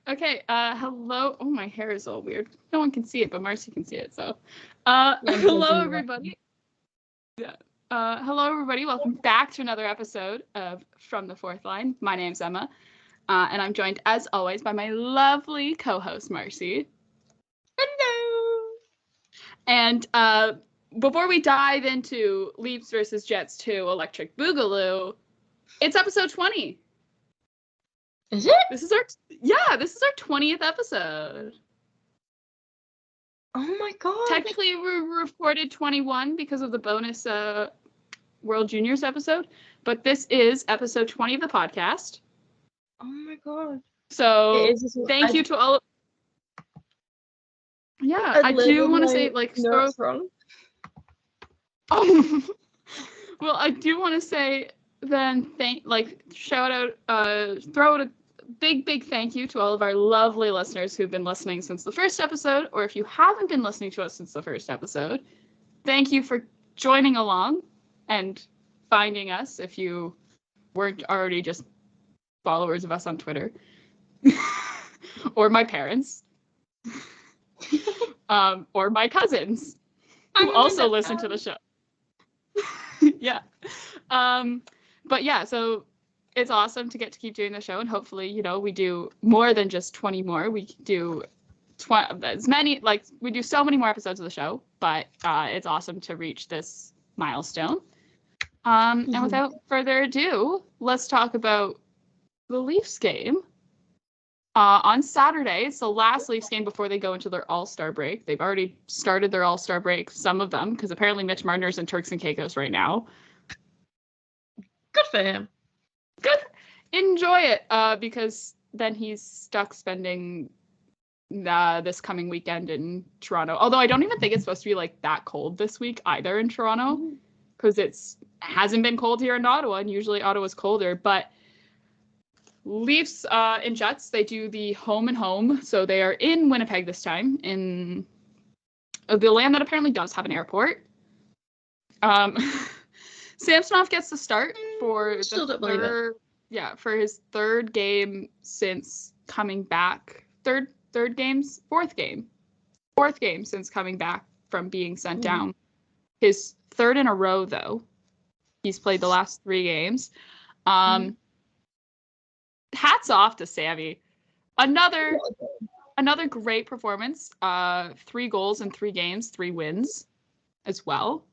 Okay, hello. Oh, my hair is all weird. No one can see it, but Marcie can see it, so. Hello, everybody. Yeah. Hello, everybody. Welcome back to another episode of From the Fourth Line. My name's Emma, and I'm joined, as always, by my lovely co-host, Marcie. Hello! And before we dive into Leafs versus Jets 2 Electric Boogaloo, it's episode 20. Is it? This is our 20th episode. Oh my god. Technically, we recorded 21 because of the bonus World Juniors episode, but this is episode 20 of the podcast. Oh my god. So thank you to all. Yeah, I do want to say Oh, well, I do want to say then shout out, throw out a big thank you to all of our lovely listeners who've been listening since the first episode, or if you haven't been listening to us since the first episode, thank you for joining along and finding us if you weren't already just followers of us on Twitter or my parents or my cousins who also listen to the show. Yeah. But yeah, so it's awesome to get to keep doing the show, and hopefully, we do more than just 20 more. We do we do so many more episodes of the show, but it's awesome to reach this milestone. And without further ado, let's talk about the Leafs game. On Saturday, it's the last Leafs game before they go into their All-Star break. They've already started their All-Star break, some of them, because apparently Mitch Marner's in Turks and Caicos right now. Good for him. Good. Enjoy it, because then he's stuck spending this coming weekend in Toronto. Although I don't even think it's supposed to be that cold this week either in Toronto, because it hasn't been cold here in Ottawa, and usually Ottawa's colder. But Leafs and Jets, they do the home and home, so they are in Winnipeg this time, in the land that apparently does have an airport. Samsonov gets the start for for his third game since coming back. Fourth game since coming back from being sent down. His third in a row, though. He's played the last 3 games. Hats off to Sammy. Another great performance. 3 goals in 3 games, 3 wins as well.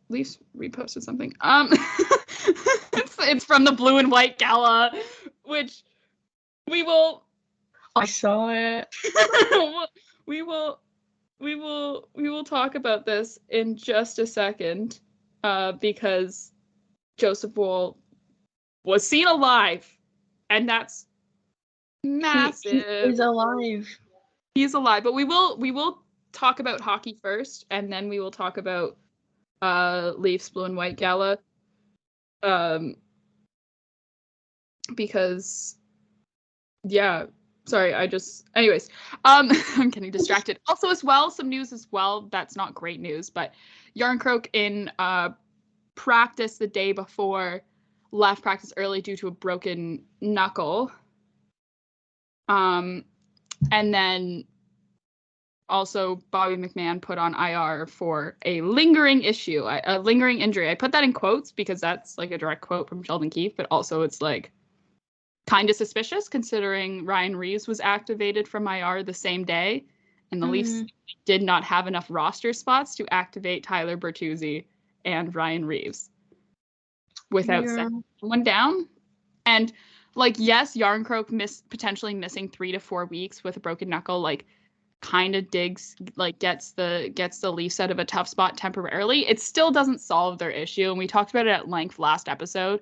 Leafs reposted something. It's from the Blue and White Gala, which we will. I saw it. we will talk about this in just a second, because Joseph Woll was seen alive, and that's massive. He is alive. He's alive, but we will talk about hockey first, and then we will talk about Leafs Blue and White Gala, because anyways, I'm getting distracted. Also, as well, some news as well that's not great news, but Järnkrok in practice the day before left practice early due to a broken knuckle, and then also, Bobby McMahon put on IR for a lingering issue, a lingering injury. I put that in quotes because that's a direct quote from Sheldon Keefe, but also it's kind of suspicious considering Ryan Reeves was activated from IR the same day, and the Leafs did not have enough roster spots to activate Tyler Bertuzzi and Ryan Reeves without sending someone down. And yes, Järnkrok potentially missing 3 to 4 weeks with a broken knuckle, kind of gets the Leafs out of a tough spot temporarily. It still doesn't solve their issue, and we talked about it at length last episode,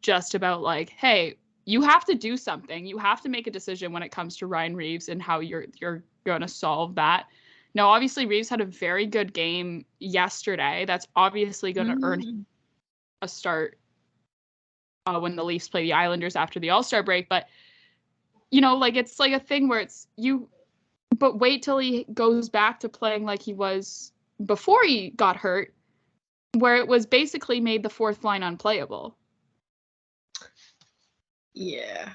just about hey, you have to do something. You have to make a decision when it comes to Ryan Reeves and how you're going to solve that. Now, obviously, Reeves had a very good game yesterday. That's obviously going to earn a start when the Leafs play the Islanders after the All-Star break. But it's a thing where it's you. But wait till he goes back to playing like he was before he got hurt, where it was basically made the fourth line unplayable. Yeah.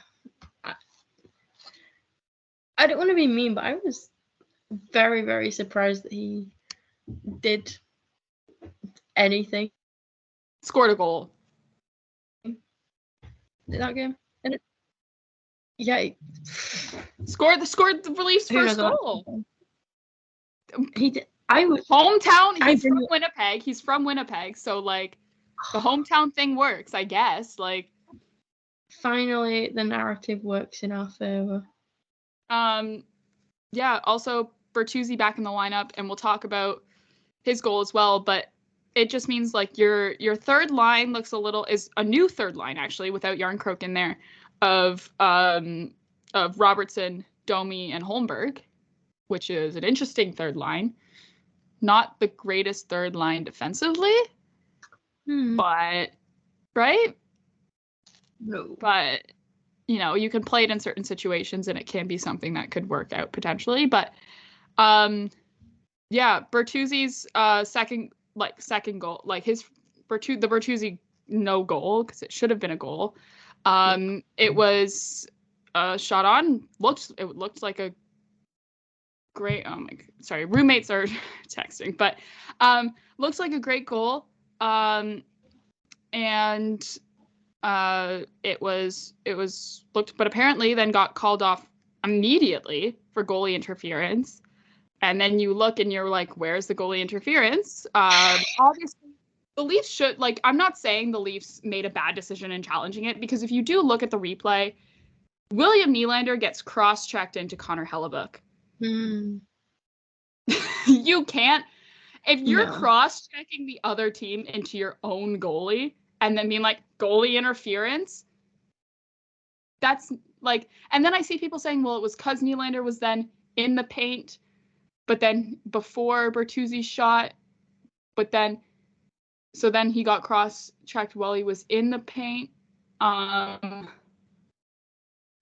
I don't want to be mean, but I was very, very surprised that he did anything Scored a goal. in that game. And yeah, Scored the Leafs' who first knows what goal. he did. I was Hometown. I He's from didn't- Winnipeg. He's from Winnipeg, so like the hometown thing works, I guess. Like, finally the narrative works in our favor. yeah. Also, Bertuzzi back in the lineup, and we'll talk about his goal as well. But it just means like your third line is a new third line actually without Yarncroke in there of Robertson, Domi, and Holmberg, which is an interesting third line. Not the greatest third line defensively, but right? No. But you know, you can play it in certain situations and it can be something that could work out potentially. But yeah, Bertuzzi's second goal, like the Bertuzzi no goal, because it should have been a goal. It was shot on, it looked like a great, roommates are texting, but looks like a great goal. And it was looked, but apparently then got called off immediately for goalie interference. And then you look and you're like, where's the goalie interference? Obviously the Leafs should, like, I'm not saying the Leafs made a bad decision in challenging it, because if you do look at the replay, William Nylander gets cross-checked into Connor Hellebuck. You can't, if you're cross-checking the other team into your own goalie and then being like, goalie interference, that's like, and then I see people saying, well, it was because Nylander was then in the paint, but then before Bertuzzi's shot, but then, so then he got cross-checked while he was in the paint.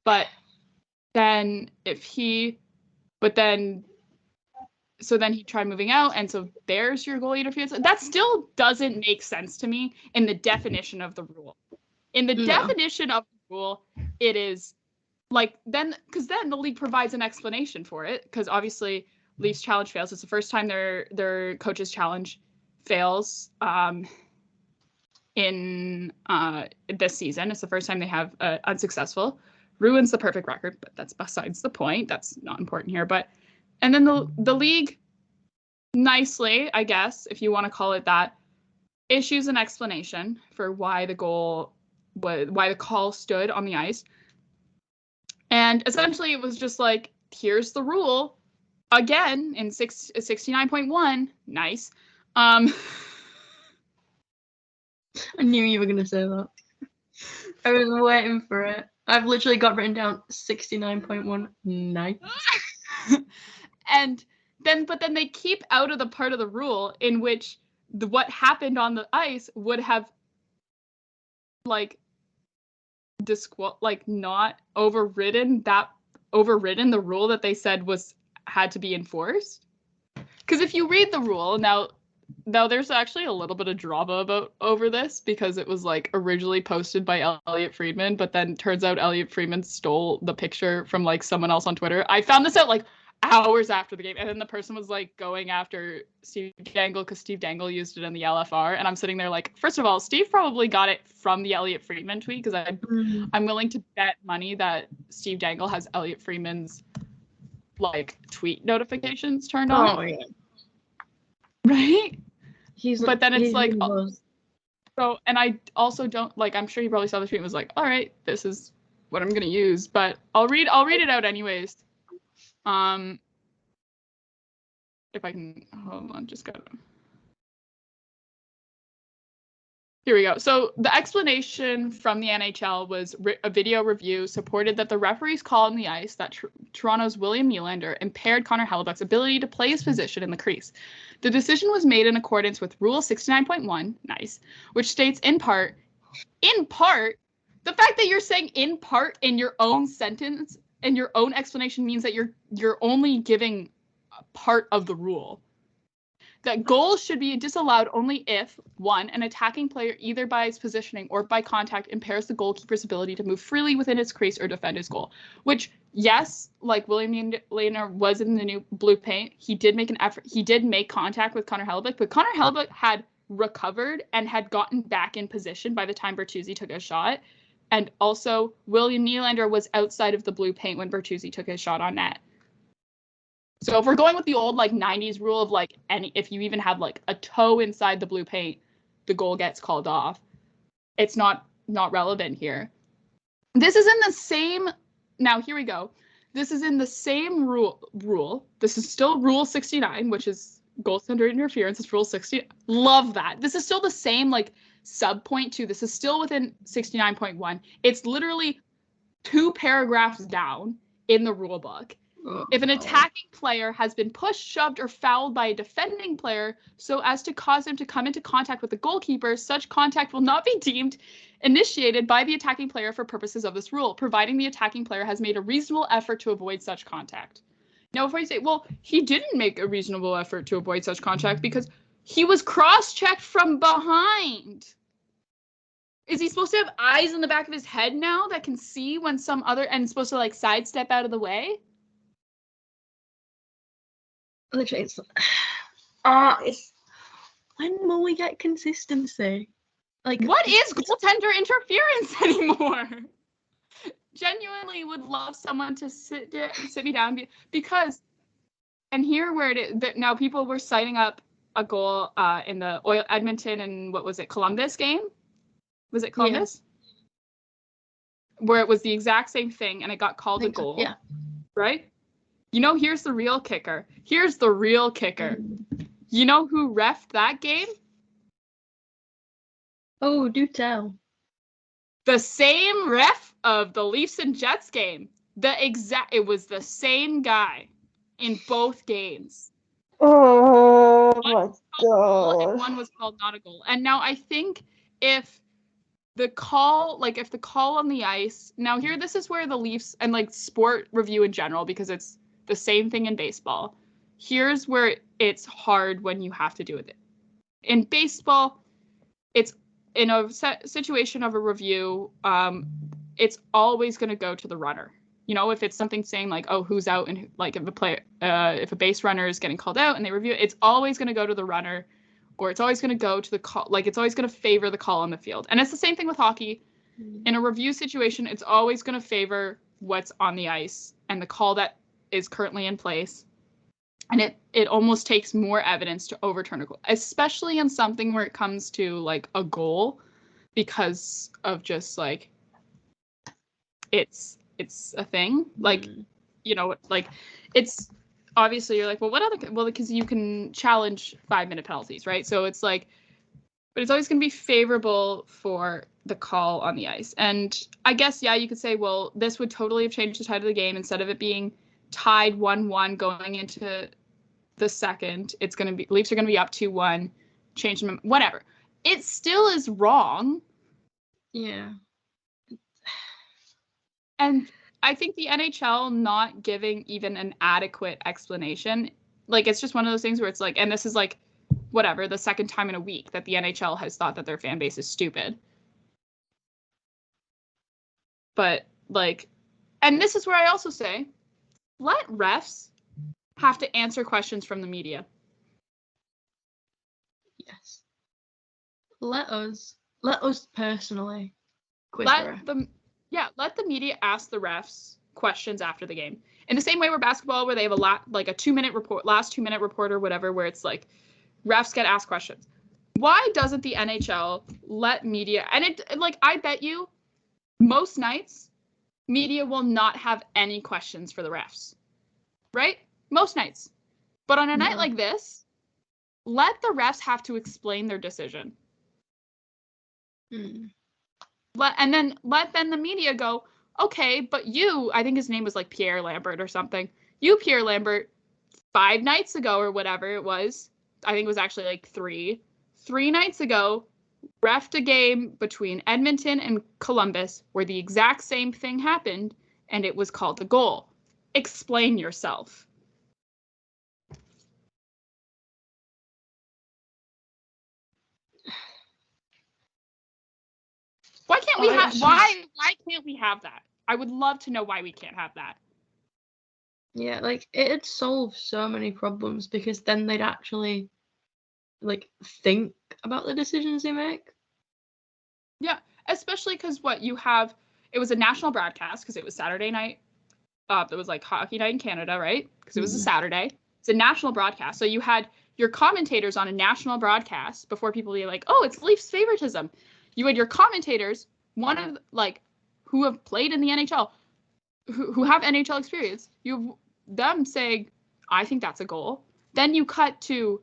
But then so then he tried moving out, and so there's your goalie interference. That still doesn't make sense to me in the definition of the rule. In the definition of the rule, it is like, then, because then the league provides an explanation for it, because obviously Leafs challenge fails. It's the first time their coach's challenge fails in this season. It's the first time they have unsuccessful. Ruins the perfect record, but that's besides the point. That's not important here. But and then the league nicely, I guess, if you want to call it that, issues an explanation for why the call stood on the ice. And essentially it was just like, here's the rule again in 69.1. Nice. I knew you were going to say that. I was waiting for it. I've literally got written down 69.1. Nice. But then they keep out of the part of the rule in which what happened on the ice would have like not overridden the rule that they said had to be enforced. Because if you read the rule now there's actually a little bit of drama over this, because it was like originally posted by Elliot Friedman, but then turns out Elliot Friedman stole the picture from like someone else on Twitter. I found this out like hours after the game, and then the person was like going after Steve Dangle because Steve Dangle used it in the LFR, and I'm sitting there like, first of all, Steve probably got it from the Elliot Friedman tweet, because I'm willing to bet money that Steve Dangle has Elliot Friedman's like tweet notifications turned on. Oh yeah. Right? But then it's like, really so, and I also don't, like, I'm sure he probably saw the tweet and was like, all right, this is what I'm gonna use, but I'll read it out anyways. If I can, hold on, just gotta. Here we go. So the explanation from the NHL was a video review supported that the referee's call on the ice that Toronto's William Nylander impaired Connor Hellebuck's ability to play his position in the crease. The decision was made in accordance with Rule 69.1, nice, which states in part, the fact that you're saying in part in your own sentence and your own explanation means that you're only giving part of the rule. that goals should be disallowed only if, one, an attacking player either by its positioning or by contact impairs the goalkeeper's ability to move freely within its crease or defend his goal. Which, yes, like William Nylander was in the new blue paint, he did make an effort. He did make contact with Connor Hellebuyck, but Connor Hellebuyck had recovered and had gotten back in position by the time Bertuzzi took a shot. And also, William Nylander was outside of the blue paint when Bertuzzi took his shot on net. So if we're going with the old like 90s rule of like if you even have like a toe inside the blue paint, the goal gets called off. It's not relevant here. This is in the same. Now here we go. This is in the same rule. This is still Rule 69, which is goaltender interference. It's Rule 60. Love that. This is still the same like sub point 2. This is still within 69.1. It's literally 2 paragraphs down in the rule book. If an attacking player has been pushed, shoved, or fouled by a defending player so as to cause him to come into contact with the goalkeeper, such contact will not be deemed initiated by the attacking player for purposes of this rule, providing the attacking player has made a reasonable effort to avoid such contact. Now, if I say, well, he didn't make a reasonable effort to avoid such contact because he was cross-checked from behind. Is he supposed to have eyes in the back of his head now that can see when some other, and supposed to like sidestep out of the way? Literally, it's when will we get consistency? Like, what is goaltender interference anymore? Genuinely would love someone to sit me down because, and here where it is that now people were citing up a goal in the Edmonton and what was it, Columbus game? Was it Columbus? Yeah. Where it was the exact same thing and it got called a goal. Yeah. Right? You know, here's the real kicker. Here's the real kicker. You know who reffed that game? Oh, do tell. The same ref of the Leafs and Jets game. It was the same guy in both games. Oh my god. And one was called not a goal. And now I think if the call on the ice, now here, this is where the Leafs and like sport review in general, because it's the same thing in baseball. Here's where it's hard when you have to do it. In baseball, it's in a situation of a review, it's always going to go to the runner. You know, if it's something saying like, oh, who's out, and like if a base runner is getting called out and they review it, it's always going to go to the runner, or it's always going to go to the call. Like it's always going to favor the call on the field. And it's the same thing with hockey. In a review situation, it's always going to favor what's on the ice and the call that is currently in place. And it almost takes more evidence to overturn a goal, especially in something where it comes to like a goal, because of just like it's a thing. Like, you know, like it's obviously you're like, well, because you can challenge 5-minute penalties, right? So it's like, but it's always going to be favorable for the call on the ice. And I guess, yeah, you could say, well, this would totally have changed the tide of the game. Instead of it being tied 1-1 going into the second, it's going to be, Leafs are going to be up 2-1, change them, whatever. It still is wrong. Yeah. And I think the NHL not giving even an adequate explanation, like it's just one of those things where it's like, and this is like, whatever, the second time in a week that the NHL has thought that their fan base is stupid. But like, and this is where I also say, let refs have to answer questions from the media. Yes. Let us personally quiz let the media ask the refs questions after the game. In the same way where basketball, where they have a last 2-minute report, last 2-minute report or whatever, where it's like refs get asked questions. Why doesn't the NHL let media, and it like, I bet you most nights media will not have any questions for the refs, right? Most nights. But on a night like this, let the refs have to explain their decision. Let the media go, okay, but you, I think his name was like Pierre Lambert or something. You, Pierre Lambert, 5 nights ago or whatever it was, I think it was actually like 3 nights ago, reffed a game between Edmonton and Columbus where the exact same thing happened and it was called a goal. Explain yourself. Why can't we have why can't we have that? I would love to know why we can't have that. Yeah, like it'd solve so many problems because then they'd actually like think about the decisions they make. Yeah, especially because it was a national broadcast because it was Saturday night. It was like hockey night in Canada, right? Because it was a Saturday. It's a national broadcast. So you had your commentators on a national broadcast before people be like, oh, it's Leafs favoritism. You had your commentators, one of like who have played in the NHL, who have NHL experience. You have them saying, I think that's a goal. Then you cut to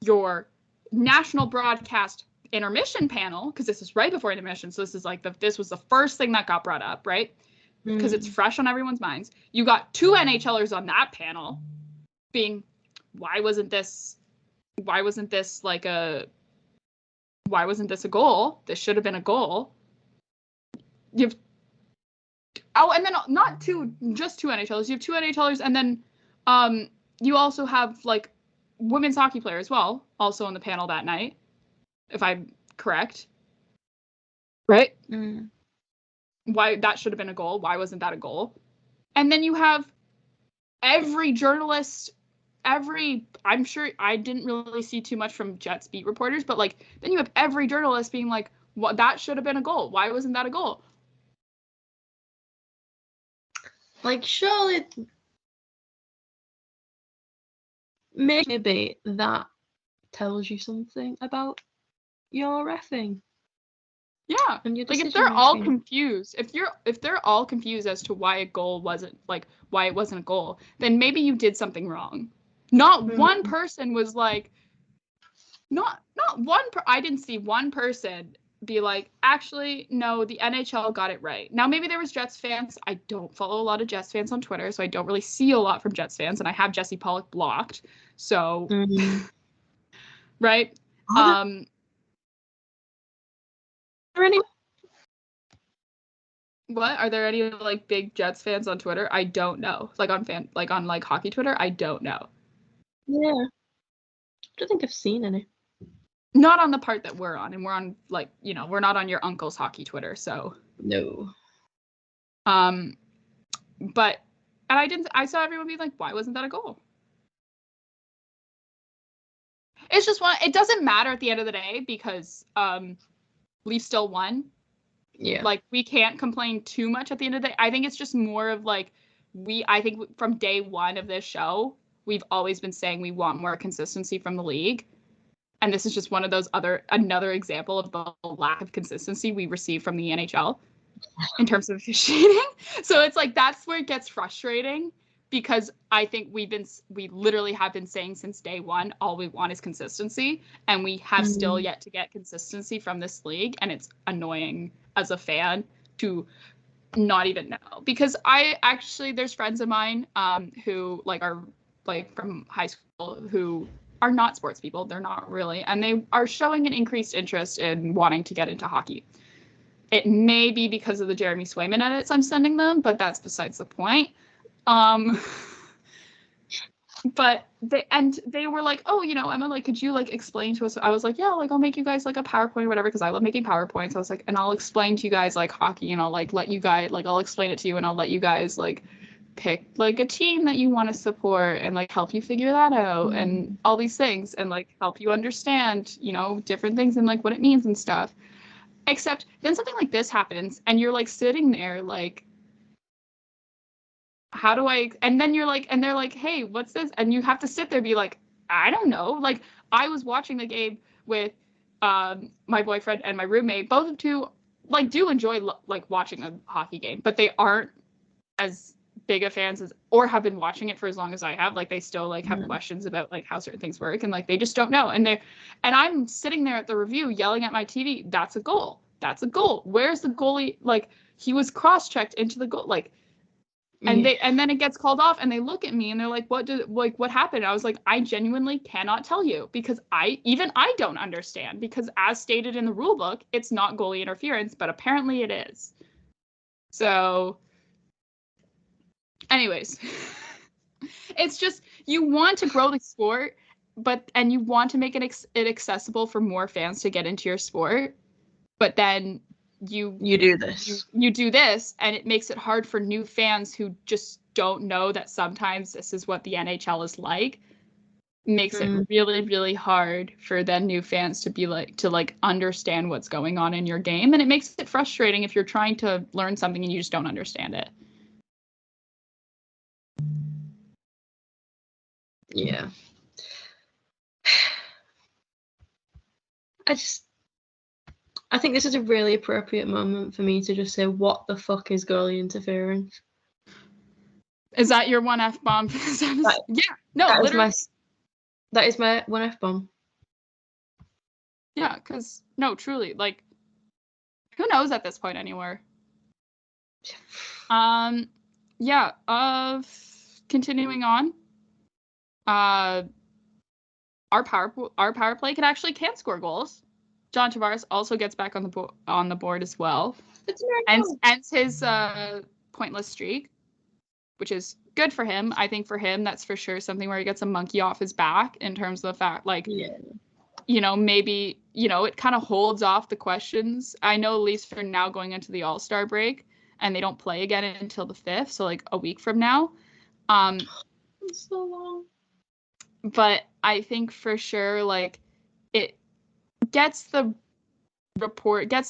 your national broadcast intermission panel, because this is right before intermission. So this is like this was the first thing that got brought up, right? Because it's fresh on everyone's minds. You got two NHLers on that panel being, why wasn't this a goal? This should have been a goal. And then not just two NHLers. You have two NHLers, and then you also have like women's hockey player as well, also on the panel that night, if I'm correct. Right? Why that should have been a goal. Why wasn't that a goal? And then you have every journalist, I'm sure I didn't really see too much from Jets beat reporters, but like then you have every journalist being like, well, that should have been a goal. Why wasn't that a goal? Like, surely maybe that tells you something about your reffing. Yeah, like if they're all confused, if they're all confused as to why it wasn't a goal, then maybe you did something wrong. Not one person was like, I didn't see one person be like, actually, no, the NHL got it right. Now maybe there was Jets fans. I don't follow a lot of Jets fans on Twitter, so I don't really see a lot from Jets fans, and I have Jesse Pollock blocked. So, right? What? Are there any like big Jets fans on Twitter? I don't know. Like on hockey Twitter, I don't know. Yeah. I don't think I've seen any. Not on the part that we're on, and we're on we're not on your uncle's hockey Twitter, so no. But I saw everyone be like, why wasn't that a goal? It's just it doesn't matter at the end of the day because Leafs still won. Yeah. Like we can't complain too much at the end of the day. I think it's just more of like I think from day one of this show, we've always been saying we want more consistency from the league. And this is just one of those another example of the lack of consistency we receive from the NHL in terms of officiating. So it's like, that's where it gets frustrating because I think we literally have been saying since day one, all we want is consistency. And we have still yet to get consistency from this league. And it's annoying as a fan to not even know, because there's friends of mine who are from high school who are not sports people. They're not really. And they are showing an increased interest in wanting to get into hockey. It may be because of the Jeremy Swayman edits I'm sending them, but that's besides the point. But they were like, oh, Emma, like, could you like explain to us? I was like, yeah, like I'll make you guys like a PowerPoint or whatever, because I love making PowerPoints. I was like, and I'll explain to you guys like hockey, and I'll like let you guys I'll explain it to you, and I'll let you guys like pick like a team that you want to support and like help you figure that out and all these things and like help you understand, different things and like what it means and stuff. Except then something like this happens and you're like sitting there like, how do I, and then you're like, and they're like, hey, what's this? And you have to sit there and be like, I don't know. Like I was watching the game with my boyfriend and my roommate, both of two like do enjoy like watching a hockey game, but they aren't as big of fans as, or have been watching it for as long as I have. Like they still like have questions about like how certain things work and like they just don't know. And I'm sitting there at the review yelling at my TV, that's a goal. That's a goal. Where's the goalie? Like he was cross-checked into the goal. Like, and then it gets called off and they look at me and they're like, what happened? And I was like, I genuinely cannot tell you because I don't understand, because as stated in the rule book, it's not goalie interference, but apparently it is. So anyways, it's just, you want to grow the sport, and you want to make it accessible for more fans to get into your sport, but then you do this. You do this, and it makes it hard for new fans who just don't know that sometimes this is what the NHL is like. Makes it really, really hard for then new fans to be like to understand what's going on in your game, and it makes it frustrating if you're trying to learn something and you just don't understand it. Yeah. I think this is a really appropriate moment for me to just say, what the fuck is goalie interference? Is that your one F-bomb for this episode? Yeah. No, literally. That is my one F-bomb. Yeah, because, no, truly, like, who knows at this point anywhere? Yeah, continuing on. Our power play can score goals. John Tavares also gets back on the board as well. Ends his pointless streak, which is good for him. I think for him, that's for sure something where he gets a monkey off his back in terms of the fact, like, maybe, it kind of holds off the questions. I know Leafs are now going into the All-Star break, and they don't play again until the 5th, so like a week from now. It's so long. But I think for sure, like, it gets the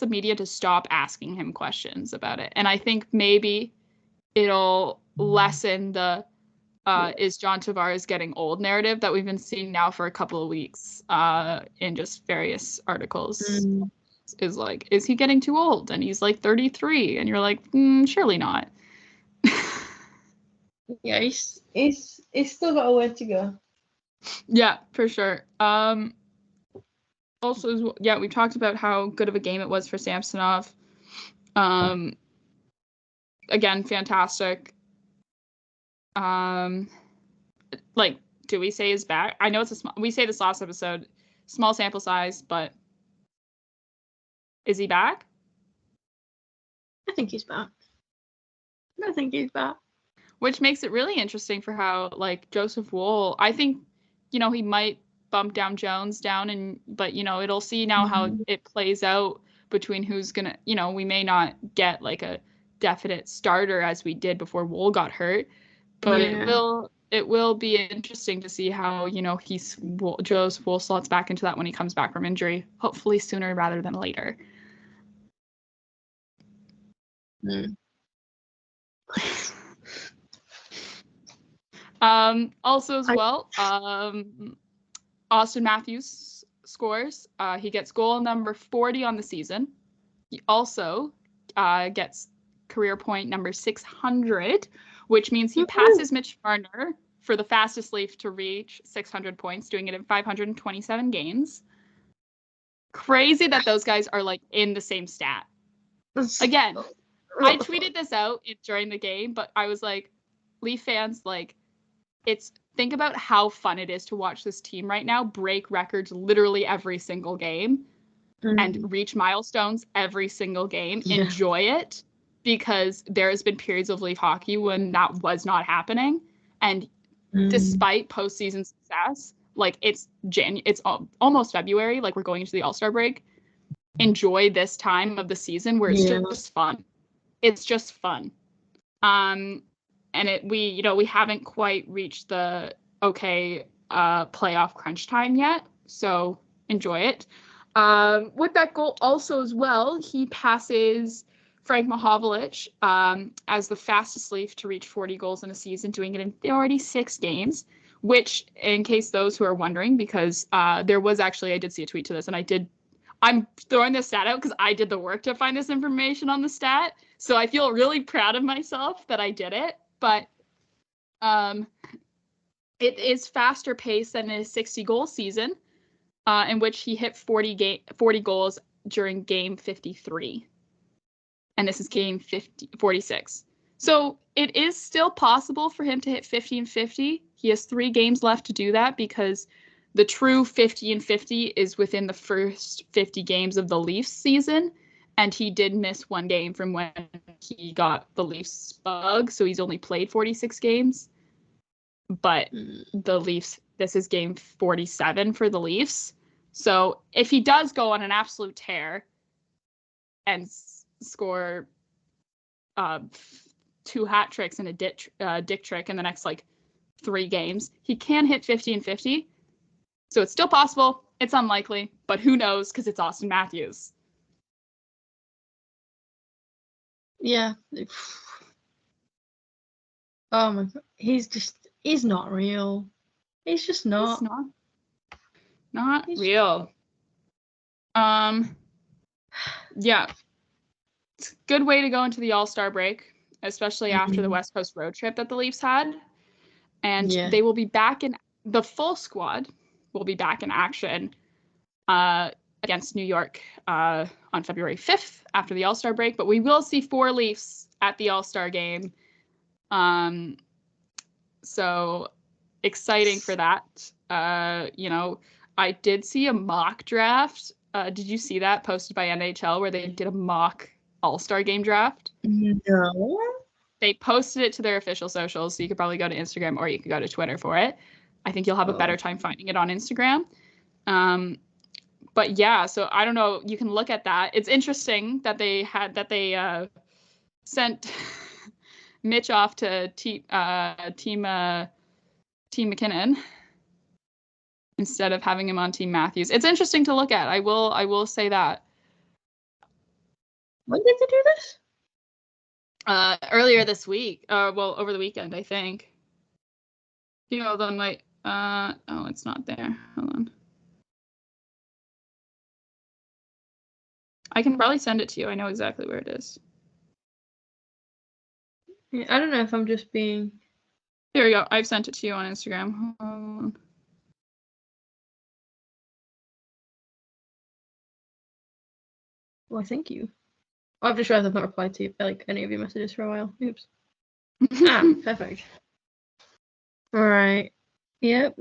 media to stop asking him questions about it. And I think maybe it'll lessen the is John Tavares getting old narrative that we've been seeing now for a couple of weeks in just various articles. Is like, is he getting too old? And he's like 33, and you're like, surely not. Yeah, he's still got a way to go. Yeah, for sure. Also, yeah, we talked about how good of a game it was for Samsonov. Again, fantastic. Like, do we say he's back? I know we say this last episode, small sample size, but is he back? I think he's back. Which makes it really interesting for how, like, Joseph Woll, I think, he might bump down Jones down, but, it'll see now how it plays out between who's going to, we may not get, like, a definite starter as we did before Woll got hurt, but it will be interesting to see how, Joseph Woll slots back into that when he comes back from injury, hopefully sooner rather than later. Also as well, Austin Matthews scores. He gets goal number 40 on the season. He also gets career point number 600, which means he passes Mitch Marner for the fastest Leaf to reach 600 points, doing it in 527 games. Crazy that those guys are, like, in the same stat. Again, I tweeted this out during the game, but I was like, Leaf fans, like, think about how fun it is to watch this team right now break records literally every single game and reach milestones every single game. Yeah. Enjoy it, because there has been periods of Leaf hockey when that was not happening. And despite postseason success, like, it's almost February, like, we're going into the All-Star break. Enjoy this time of the season where it's just fun. It's just fun. And we haven't quite reached the playoff crunch time yet, so enjoy it. With that goal also as well, he passes Frank Mahovlich as the fastest Leaf to reach 40 goals in a season, doing it in 36 games, which, in case those who are wondering, because there was actually, I did see a tweet to this, and I'm throwing this stat out because I did the work to find this information on the stat, so I feel really proud of myself that I did it. But it is faster paced than his 60-goal season, in which he hit 40 goals during game 53. And this is game 46. So it is still possible for him to hit 50 and 50. He has 3 games left to do that, because the true 50 and 50 is within the first 50 games of the Leafs season. And he did miss 1 game from when he got the Leafs bug, so he's only played 46 games. But the Leafs, this is game 47 for the Leafs. So if he does go on an absolute tear and score 2 hat tricks and a dick trick in the next like 3 games. He can hit 50 and 50. So it's still possible. It's unlikely, but who knows, because it's Austin Matthews. Yeah. Oh my god. He's not real. He's just not. He's not real. Yeah. It's a good way to go into the All-Star break, especially after the West Coast road trip that the Leafs had. And they will be back in the full squad will be back in action against New York on February 5th after the All-Star break. But we will see 4 Leafs at the All-Star game. So exciting for that. I did see a mock draft. Did you see that posted by NHL where they did a mock All-Star game draft? No. They posted it to their official socials, so you could probably go to Instagram or you could go to Twitter for it. I think you'll have a better time finding it on Instagram. But yeah, so I don't know. You can look at that. It's interesting that they sent Mitch off to Team McKinnon instead of having him on Team Matthews. It's interesting to look at. I will say that. When did they do this? Earlier this week. Over the weekend, I think. Hold on, wait. It's not there. Hold on. I can probably send it to you. I know exactly where it is. Yeah, I don't know if I'm just being... There we go. I've sent it to you on Instagram. Well, thank you. I've just realized I've not replied to any of your messages for a while. Oops. Perfect. All right. Yep.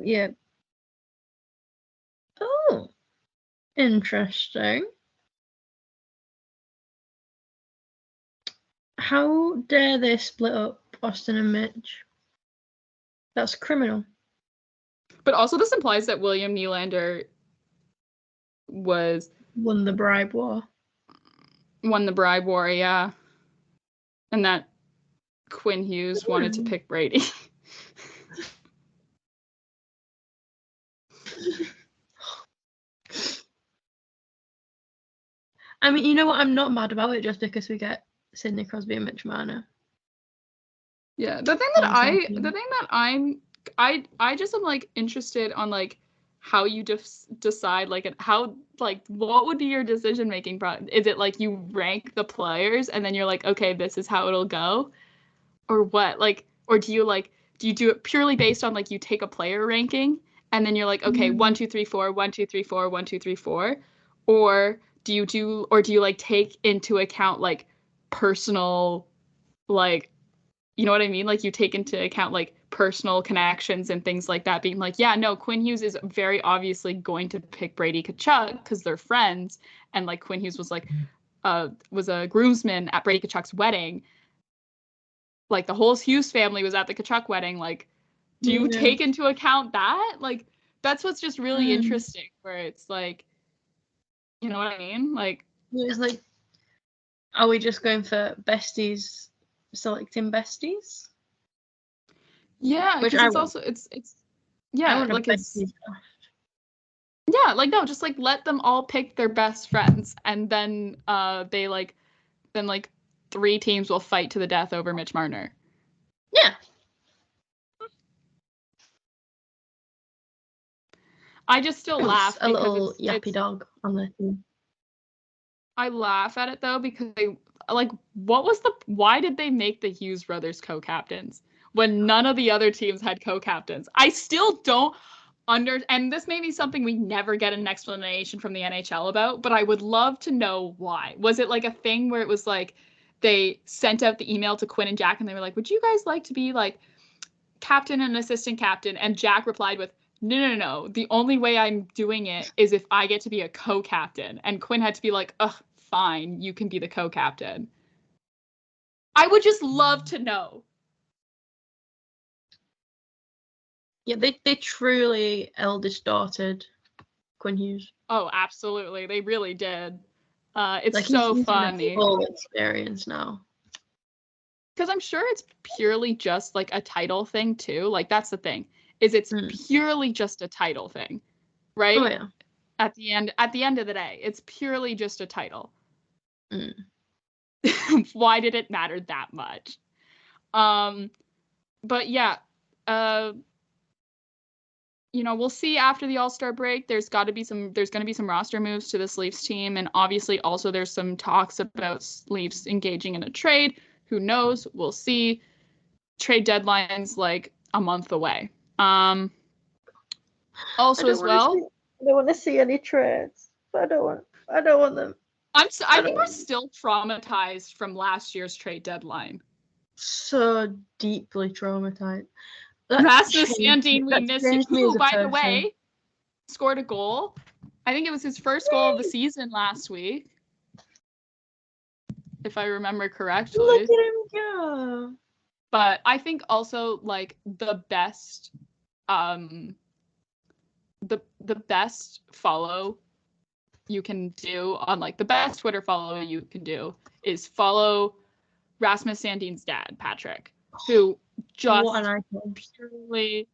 Oh, interesting. How dare they split up Austin and Mitch? That's criminal. But also this implies that William Nylander won the bribe war. Yeah. And that Quinn Hughes wanted to pick Brady. I mean, you know what? I'm not mad about it just because we get Sidney Crosby and Mitch Marner. Yeah, the thing that I just am like interested on like how you decide like how like what would be your decision making process? Is it like you rank the players and then you're like, okay, this is how it'll go, or what? Like, or do you do it purely based on like you take a player ranking and then you're like, okay, 1, 2, 3, 4, 1, 2, 3, 4, 1, 2, 3, 4, or do you like take into account like personal like, you know what I mean? Like you take into account like personal connections and things like that, being like, yeah, no, Quinn Hughes is very obviously going to pick Brady Tkachuk because they're friends. And like Quinn Hughes was like, was a groomsman at Brady Tkachuk's wedding. Like the whole Hughes family was at the Tkachuk wedding. Like, do you take into account that? Like, that's what's just really interesting where it's like, you know what I mean? Like, it's like, are we just going for besties? Selecting besties, because it's also it's yeah, like it's yeah, like no, just like let them all pick their best friends, and then they like 3 teams will fight to the death over Mitch Marner. Yeah, I just still laugh a little yappy dog on the team. I laugh at it though because why did they make the Hughes brothers co-captains when none of the other teams had co-captains? I still don't and this may be something we never get an explanation from the NHL about, but I would love to know why. Was it like a thing where it was like they sent out the email to Quinn and Jack and they were like, would you guys like to be like captain and assistant captain? And Jack replied with, no. The only way I'm doing it is if I get to be a co-captain. And Quinn had to be like, ugh, fine, you can be the co-captain. I would just love to know. Yeah, they truly eldest daughtered Quinn Hughes. Oh, absolutely. They really did. It's like so he's funny. in a full experience now. Because I'm sure it's purely just like a title thing too. Like that's the thing, is it's purely just a title thing, right? Oh yeah. At the end of the day, it's purely just a title. Why did it matter that much? But yeah, we'll see after the All-Star break. There's going to be some roster moves to this Leafs team, and obviously also there's some talks about Leafs engaging in a trade. Who knows? We'll see. Trade deadline's like a month away. Also as well, I don't want to see any trades. I don't want them. I think we're still traumatized from last year's trade deadline. So deeply traumatized. Rasmus Sandin, we miss you. Who, by the way, scored a goal. I think it was his first goal of the season last week, if I remember correctly. Look at him go. But I think also like the best follow you can do on like the best Twitter follow you can do is follow Rasmus Sandin's dad, Patrick, who just purely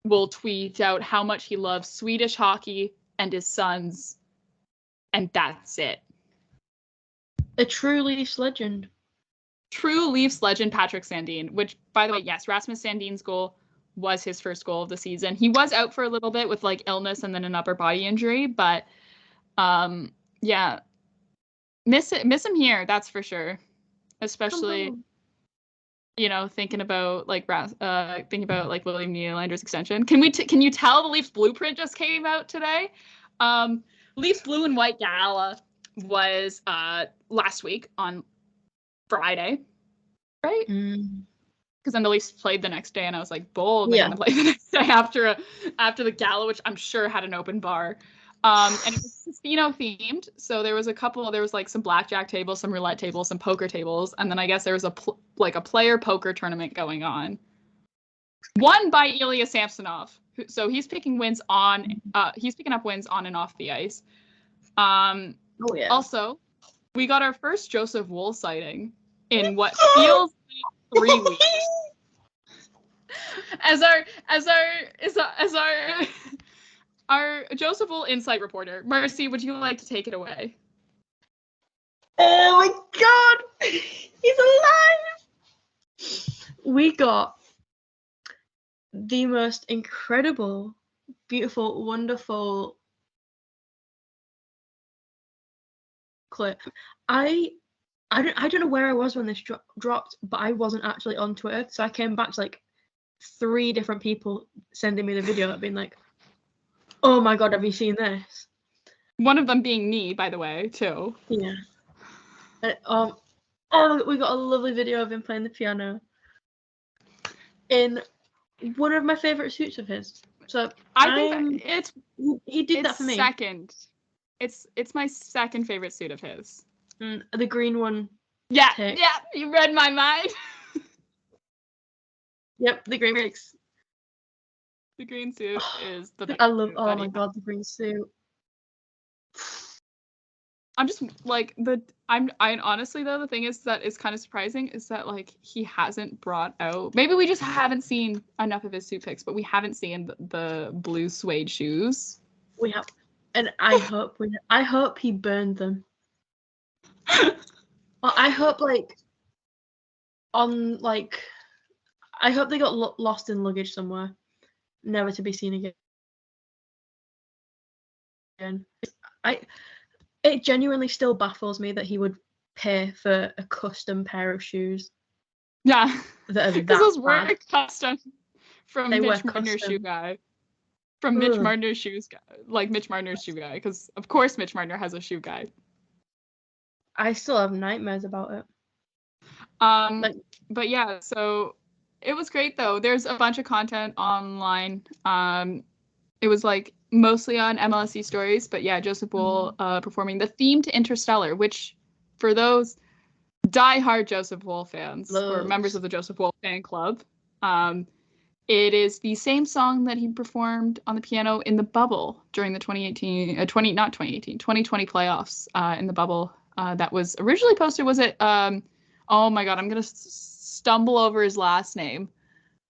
will tweet out how much he loves Swedish hockey and his sons, and that's it. A true Leafs legend. True Leafs legend, Patrick Sandin, which, by the way, yes, Rasmus Sandin's goal was his first goal of the season. He was out for a little bit with like illness and then an upper body injury, but yeah, miss him here, that's for sure. Especially, thinking about like William Nylander's extension. Can you tell the Leafs blueprint just came out today? Leafs blue and white gala was last week on Friday, right? Because then the Leafs played the next day, and I was like, bold, they're gonna play the next day after the gala, which I'm sure had an open bar. And it was casino themed, so there was like some blackjack tables, some roulette tables, some poker tables, and then I guess there was a player poker tournament going on, won by Ilya Samsonov. So he's picking up wins on and off the ice. Also, we got our first Joseph Wool sighting in what feels like 3 weeks. As our Joseph Wool insight reporter, Marcie, would you like to take it away? Oh my God, he's alive! We got the most incredible, beautiful, wonderful clip. I don't know where I was when this dropped, but I wasn't actually on Twitter, so I came back to like 3 different people sending me the video, being like, "Oh my God, have you seen this?" One of them being me, by the way, too. Yeah. We got a lovely video of him playing the piano in one of my favorite suits of his. So I think he did that for me. Second. It's my second favorite suit of his. The green one. Yeah, you read my mind. Yep, the green mix. The green suit is the best. I love. Oh my God, the green suit. I'm just like I honestly though, the thing is that is kind of surprising is that like he hasn't brought out, maybe we just haven't seen enough of his suit pics, but we haven't seen the blue suede shoes. We have, and I hope he burned them. I hope I hope they got lost in luggage somewhere, never to be seen again. It genuinely still baffles me that he would pay for a custom pair of shoes. Yeah, because those were custom from Mitch Marner's shoe guy. From Mitch Marner's shoes guy, like Mitch Marner's shoe guy, because of course Mitch Marner has a shoe guy. I still have nightmares about it. But yeah, so it was great though. There's a bunch of content online. It was like mostly on MLSE stories, but yeah, Joseph Wool performing the theme to Interstellar, which for those diehard Joseph Wool fans or members of the Joseph Wool fan club, It is the same song that he performed on the piano in the bubble during the 2020 playoffs in the bubble. That was originally posted. Was it? Oh my God, I'm gonna stumble over his last name.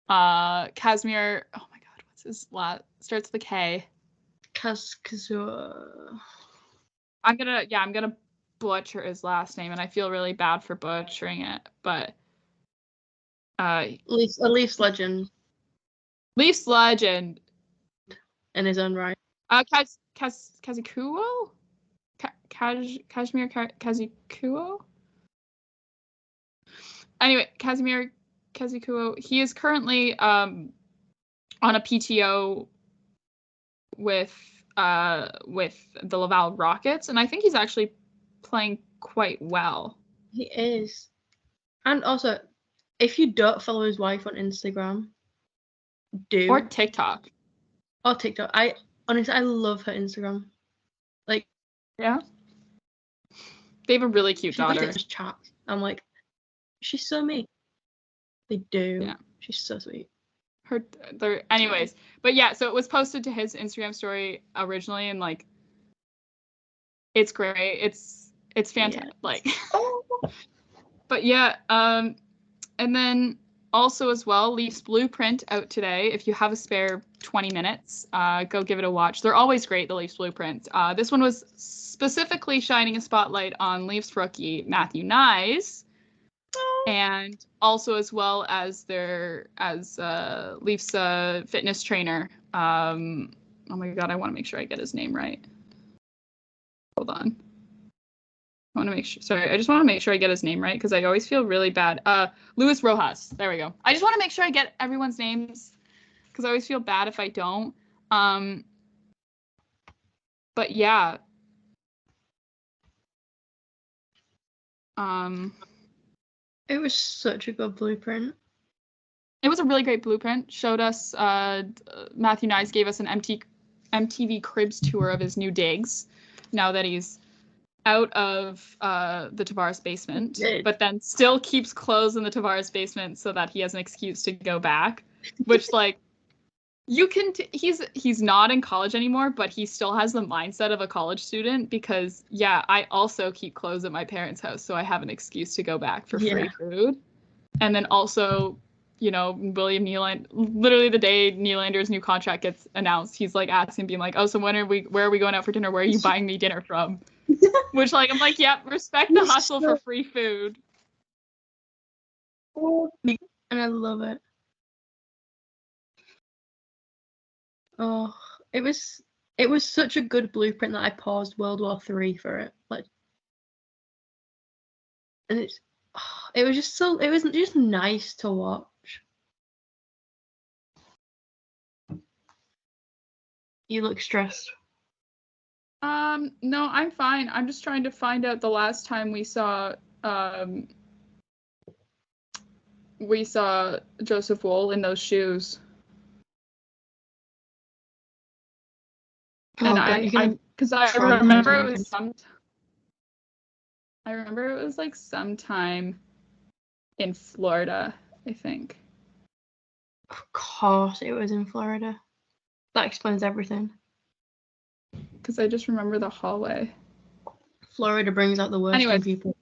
Casimir. Oh my God, what's his last? Starts with a K. Kazua. I'm gonna butcher his last name, and I feel really bad for butchering it. But a Leafs legend. Leafs legend. In his own right. Kazikuo? Kashmir Kazikuo? Anyway, Casimir Kazikuo, he is currently on a PTO with the Laval Rockets, and I think he's actually playing quite well. He is. And also, if you don't follow his wife on Instagram, do. Or TikTok. Or TikTok. I love her Instagram. Like, yeah. They have a really cute daughter. Chat. I'm like, she's so mean. They do. Yeah. She's so sweet. Anyways, but yeah, so it was posted to his Instagram story originally, and like, it's great. It's fantastic. Yeah. Like, but yeah, and then also as well, Leafs Blueprint out today. If you have a spare 20 minutes, go give it a watch. They're always great, the Leafs Blueprint. This one was specifically shining a spotlight on Leafs rookie Matthew Nyes, and also as well as Leafs fitness trainer. Oh my God, I want to make sure I get his name right. Hold on. I just want to make sure I get his name right, because I always feel really bad. Luis Rojas. There we go. I just want to make sure I get everyone's names, because I always feel bad if I don't. But yeah. It was such a good blueprint. It was a really great blueprint. Showed us, Matthew Nyes gave us an MTV Cribs tour of his new digs, now that he's out of the Tavares basement, but then still keeps clothes in the Tavares basement so that he has an excuse to go back, which, like, you can he's not in college anymore, but he still has the mindset of a college student, because yeah, I also keep clothes at my parents' house, so I have an excuse to go back for free food. And then also, you know, William Nylander, literally the day Nylander's new contract gets announced, he's like asking, being like, oh, so where are we going out for dinner? Where are you buying me dinner from? Which, like, I'm like, yep, respect the hustle for free food. And I love it. Oh, it was such a good blueprint that I paused World War III for it. Like, and it was just nice to watch. You look stressed. No, I'm fine. I'm just trying to find out the last time we saw Joseph Woll in those shoes. And I remember it was like sometime in Florida, I think. Of course it was in Florida. That explains everything. Because I just remember the hallway. Florida brings out the worst in people.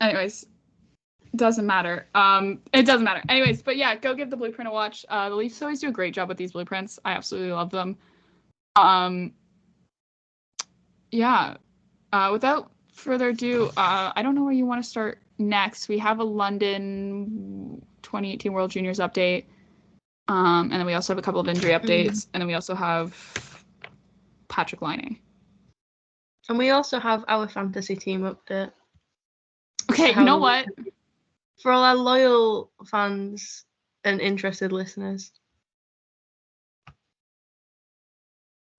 Anyways, doesn't matter. It doesn't matter. Anyways, but yeah, go give the blueprint a watch. The Leafs always do a great job with these blueprints. I absolutely love them. Yeah. Without further ado, I don't know where you want to start next. We have a London 2018 World Juniors update. And then we also have a couple of injury updates, and then we also have Patrick Laine. And we also have our fantasy team update. Okay, you know what? For all our loyal fans and interested listeners.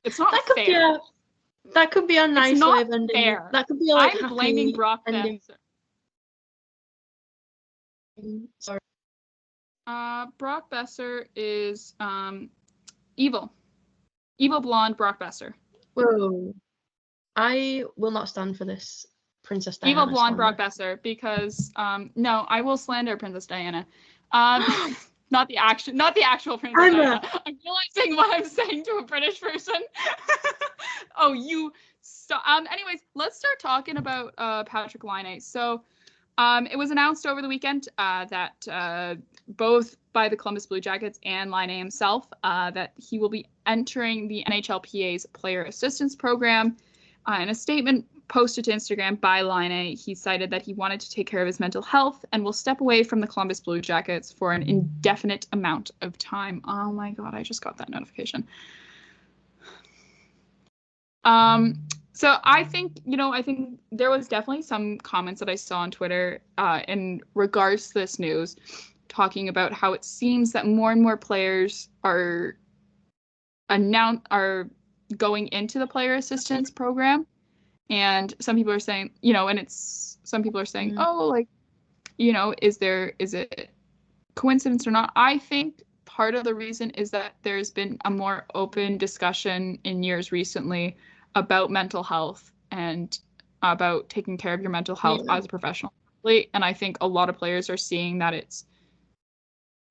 It's not fair. That could be a nice way of ending. Fair. That could be like I'm blaming Brock Besser. Sorry. Brock Besser is evil. Evil blonde Brock Besser. Whoa. I will not stand for this Princess Diana. Evil blonde slander. Brock Besser, because no, I will slander Princess Diana. Not the actual Princess Diana. I'm realizing what I'm saying to a British person. Oh, you stop. Anyways, let's start talking about Patrick Laine. So it was announced over the weekend that both by the Columbus Blue Jackets and Laine himself that he will be entering the NHLPA's Player Assistance Program. In a statement posted to Instagram by Laine, he cited that he wanted to take care of his mental health and will step away from the Columbus Blue Jackets for an indefinite amount of time. Oh my God, I just got that notification. So I think there was definitely some comments that I saw on Twitter in regards to this news, talking about how it seems that more and more players are going into the Player Assistance Program. And some people are saying, oh, like, is it coincidence or not? I think part of the reason is that there's been a more open discussion in years recently about mental health and about taking care of your mental health as a professional athlete. And I think a lot of players are seeing that it's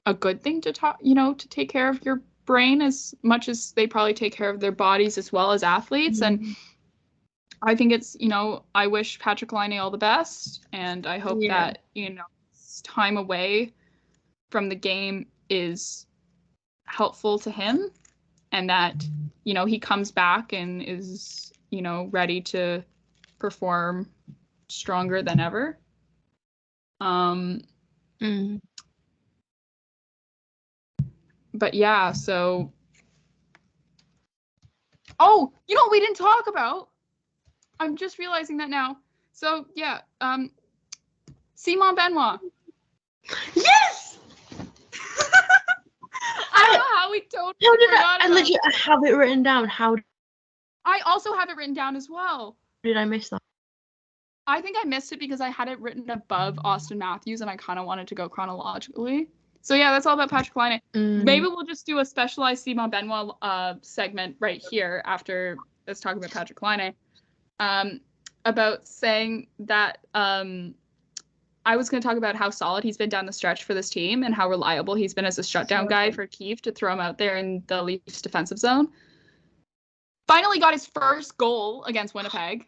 a good thing to to take care of your brain as much as they probably take care of their bodies as well as athletes. And I think it's, I wish Patrick Laine all the best, and I hope that, his time away from the game is helpful to him, and that, he comes back and is, ready to perform stronger than ever. But yeah, so. Oh, you know what we didn't talk about? I'm just realizing that now. So yeah, Simon Benoit. Yes. I don't know how we totally forgot about it. I have it written down. I also have it written down as well. Did I miss that? I think I missed it because I had it written above Austin Matthews, and I kind of wanted to go chronologically. So yeah, that's all about Patrick Laine. Maybe we'll just do a specialized Simon Benoit segment right here after let's talk about Patrick Laine. About saying that I was going to talk about how solid he's been down the stretch for this team and how reliable he's been as a shutdown guy for Keefe to throw him out there in the Leafs defensive zone. Finally got his first goal against Winnipeg,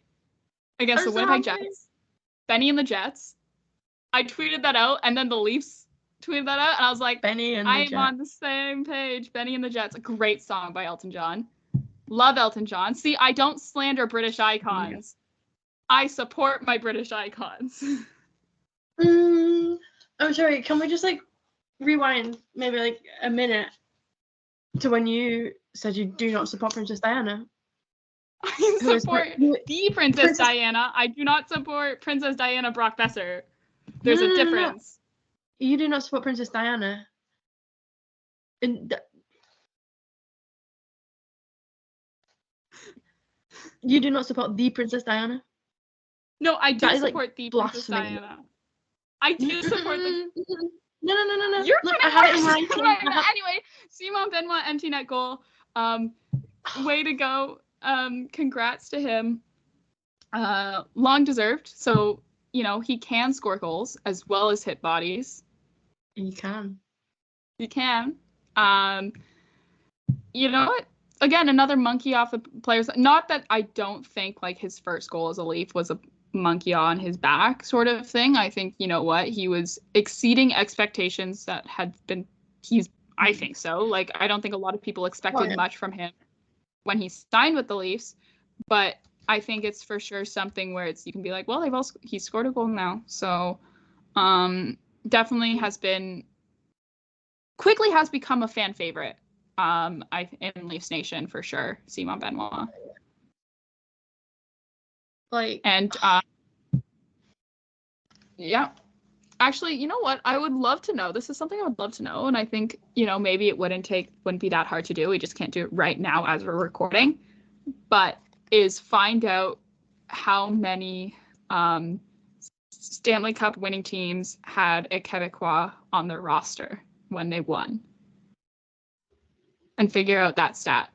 against the Winnipeg Jets. Benny and the Jets. I tweeted that out, and then the Leafs tweeted that out, and I was like, I'm on the same page. Benny and the Jets. A great song by Elton John. Love Elton John. See, I don't slander British icons. I support my British icons. I'm sorry, can we just rewind maybe a minute to when you said you do not support Princess Diana? I support the Princess Diana. I do not support Princess Diana Brock Besser. There's a difference. No. You do not support Princess Diana. You do not support the Princess Diana? No, I do support the Princess Diana. I do support the... No. You're Look, I have it in writing. Anyway, Simon Benoit empty net goal. Way to go. Congrats to him. Long deserved. So, he can score goals as well as hit bodies. He can. He can. You know what? Again, another monkey off the players. Not that I don't think his first goal as a Leaf was a monkey on his back sort of thing. I think, he was exceeding expectations that had been, I think so. I don't think a lot of people expected much from him when he signed with the Leafs, but I think it's for sure something where you can be like, well, he scored a goal now. So, definitely quickly has become a fan favorite. In Leafs Nation for sure, Simon Benoit. Yeah. Actually, you know what? I would love to know. This is something I would love to know, and I think, maybe it wouldn't be that hard to do. We just can't do it right now as we're recording. But is find out how many Stanley Cup winning teams had a Québécois on their roster when they won. And figure out that stat.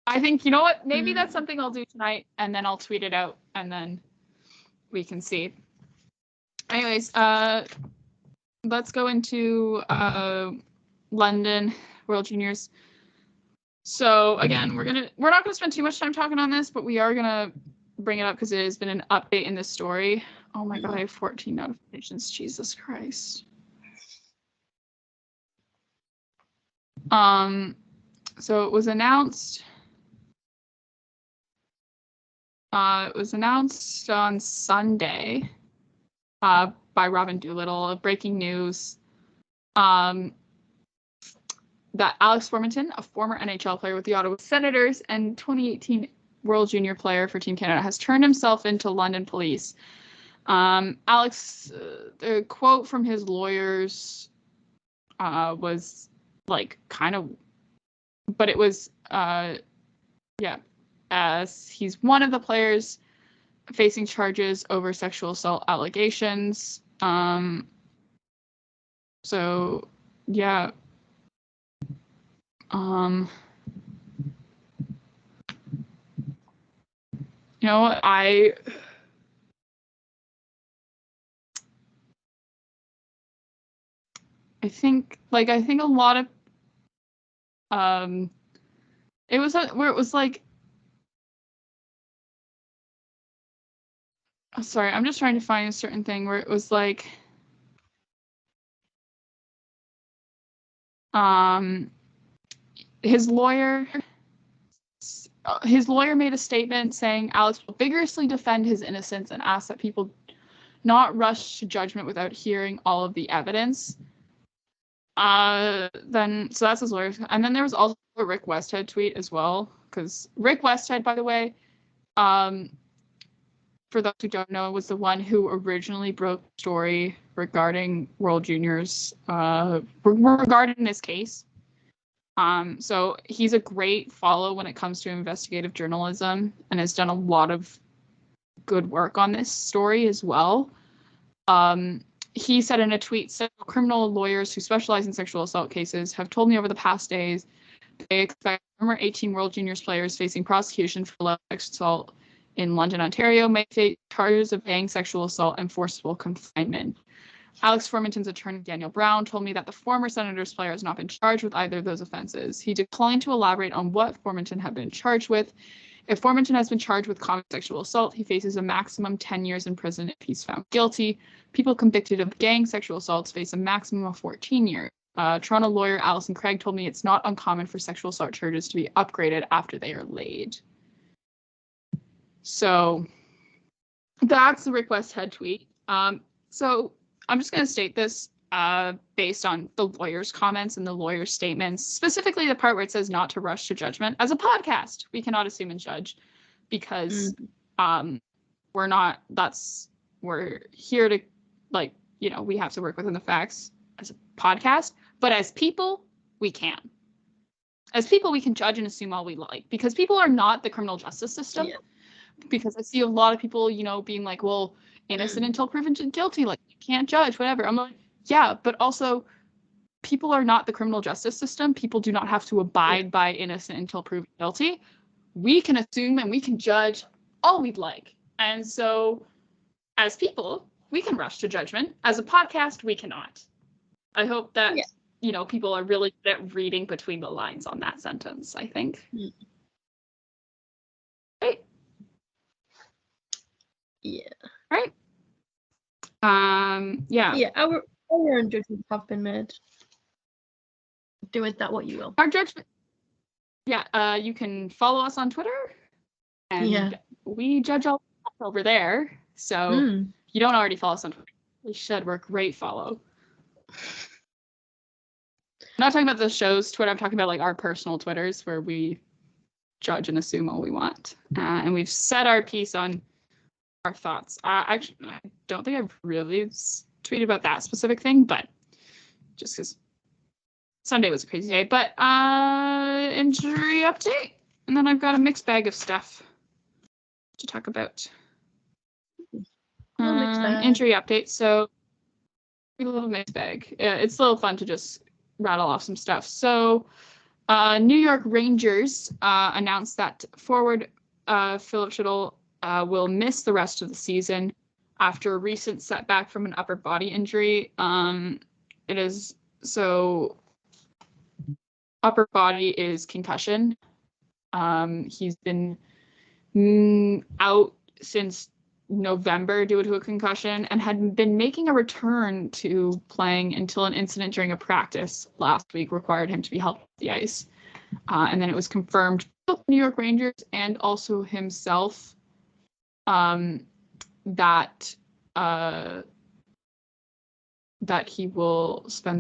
I think, you know what? Maybe that's something I'll do tonight, and then I'll tweet it out, and then we can see. Anyways, let's go into London World Juniors. So again, we're not gonna spend too much time talking on this, but we are gonna bring it up because it has been an update in this story. Oh my god, I have 14 notifications. Jesus Christ. So it was announced. It was announced on Sunday by Robin Doolittle. Breaking news that Alex Formenton, a former NHL player with the Ottawa Senators and 2018 World Junior player for Team Canada, has turned himself into London police. Alex, the quote from his lawyers was like kind of, but it was, as he's one of the players facing charges over sexual assault allegations. So, yeah. You know, I think a lot of it was where it was like, sorry, I'm just trying to find a certain thing where it was like his lawyer made a statement saying Alex will vigorously defend his innocence and ask that people not rush to judgment without hearing all of the evidence. So that's his lawyer. And then there was also a Rick Westhead tweet as well, because Rick Westhead, by the way, for those who don't know, was the one who originally broke the story regarding World Juniors, regarding this case. So he's a great follow when it comes to investigative journalism and has done a lot of good work on this story as well. He said in a tweet, several criminal lawyers who specialize in sexual assault cases have told me over the past days they expect former 18 World Juniors players facing prosecution for alleged assault in London, Ontario may face charges of gang sexual assault and forcible confinement. Alex Formenton's attorney, Daniel Brown, told me that the former Senators player has not been charged with either of those offenses. He declined to elaborate on what Formenton had been charged with. If Formenton has been charged with common sexual assault, he faces a maximum 10 years in prison if he's found guilty. People convicted of gang sexual assaults face a maximum of 14 years. Toronto lawyer Alison Craig told me it's not uncommon for sexual assault charges to be upgraded after they are laid. So that's the Rick Westhead tweet. So I'm just going to state this based on the lawyer's comments and the lawyer's statements, specifically the part where it says not to rush to judgment. As a podcast, we cannot assume and judge because we're here to, like, you know, we have to work within the facts as a podcast, but as people, we can. As people, we can judge and assume all we like because people are not the criminal justice system. Yeah. Because I see a lot of people, you know, being like, well, innocent until proven guilty, like you can't judge, whatever. I'm like, yeah, but also people are not the criminal justice system. People do not have to abide by innocent until proven guilty. We can assume and we can judge all we'd like. And so as people, we can rush to judgment. As a podcast, we cannot. I hope that, you know, people are really good at reading between the lines on that sentence, I think. Right. Yeah. Right. Yeah. Yeah, our own judgments have been made. Do with that what you will. Our judgment. Yeah. You can follow us on Twitter, and we judge all over there. So if you don't already follow us on Twitter, we should. We're a great follow. I'm not talking about the show's Twitter. I'm talking about like our personal Twitters where we judge and assume all we want, and we've said our piece on our thoughts. Actually, I don't think I've really tweeted about that specific thing, but just because Sunday was a crazy day. But injury update, and then I've got a mixed bag of stuff to talk about. Injury update. So a little mixed bag. It's a little fun to just rattle off some stuff. So New York Rangers announced that forward Philip Schittle will miss the rest of the season after a recent setback from an upper body injury. It is so upper body is concussion. He's been out since November due to a concussion and had been making a return to playing until an incident during a practice last week required him to be held off the ice. And then it was confirmed by the New York Rangers and also himself that he will take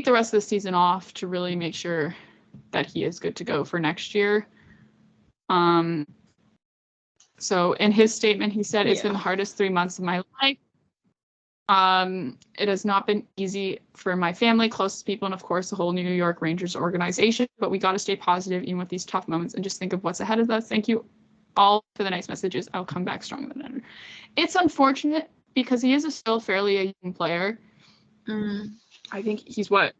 the rest of the season off to really make sure that he is good to go for next year. So in his statement, he said, "It's been the hardest 3 months of my life. It has not been easy for my family, closest people, and of course the whole New York Rangers organization, but we got to stay positive even with these tough moments and just think of what's ahead of us. Thank you all for the nice messages. I'll come back stronger than ever." It's unfortunate because he is still fairly a young player. I think he's 25?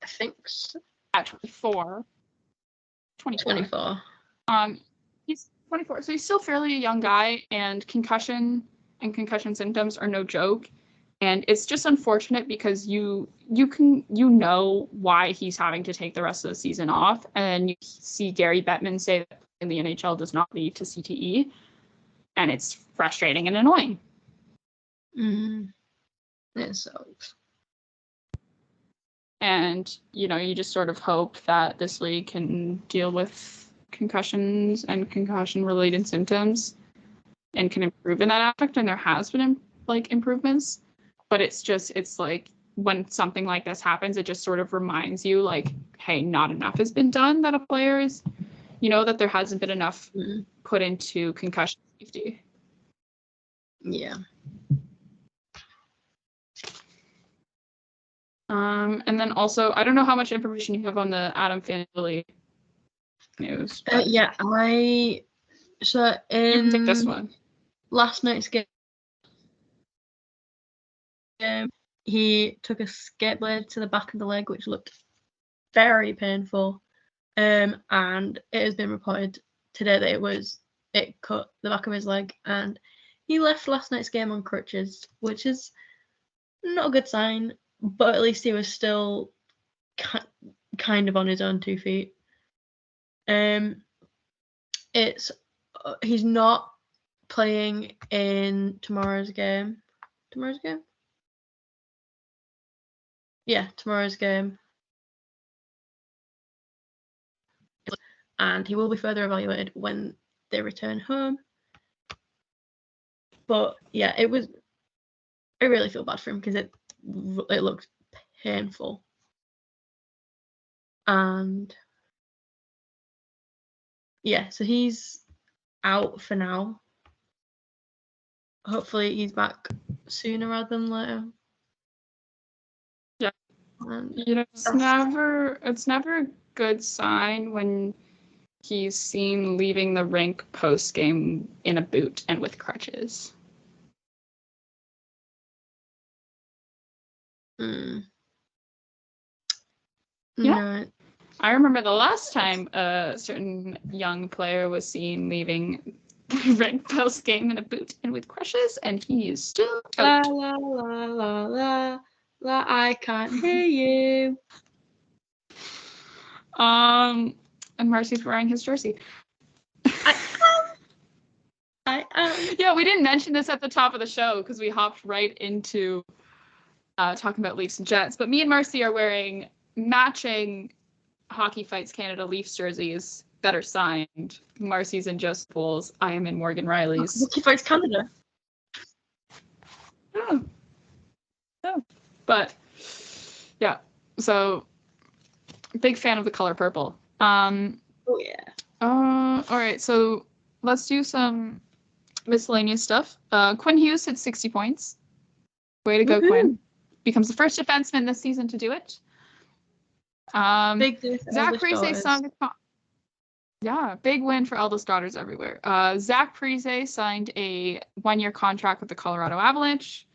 I think so. At 24. He's 24, so he's still fairly a young guy, and concussion symptoms are no joke. And it's just unfortunate because you know why he's having to take the rest of the season off, and you see Gary Bettman say that in the NHL does not lead to CTE, and it's frustrating and annoying. It sucks. And, you just sort of hope that this league can deal with concussions and concussion-related symptoms and can improve in that aspect. And there has been, improvements. But it's like when something like this happens, it just sort of reminds you, hey, not enough has been done, that a player is, that there hasn't been enough put into concussion safety. Yeah. And then also, I don't know how much information you have on the Adam Fantilli news. So in take this one. Last night's game, he took a skate blade to the back of the leg, which looked very painful. And it has been reported today that it cut the back of his leg, and he left last night's game on crutches, which is not a good sign. But at least he was still kind of on his own 2 feet. He's not playing in tomorrow's game. Yeah, tomorrow's game. And he will be further evaluated when they return home. But yeah, I really feel bad for him because it looks painful. And yeah, so he's out for now. Hopefully he's back sooner rather than later. Yeah. It's never a good sign when he's seen leaving the rink post-game in a boot and with crutches. Yeah. No. I remember the last time a certain young player was seen leaving the rink post-game in a boot and with crutches, and he is still out. La la la la la, I can't hear you. And Marcie's wearing his jersey. I am. Yeah, we didn't mention this at the top of the show because we hopped right into talking about Leafs and Jets. But me and Marcie are wearing matching Hockey Fights Canada Leafs jerseys that are signed. Marcie's in Joseph Bowles. I am in Morgan Riley's. Hockey Fights Canada. Oh. But yeah, so big fan of the color purple. Oh yeah. All right, so let's do some miscellaneous stuff. Quinn Hughes hit 60 points. Way to go, Quinn. Becomes the first defenseman this season to do it. Big day for Zachary Song. Yeah, big win for eldest daughters everywhere. Zach Parise signed a 1-year contract with the Colorado Avalanche.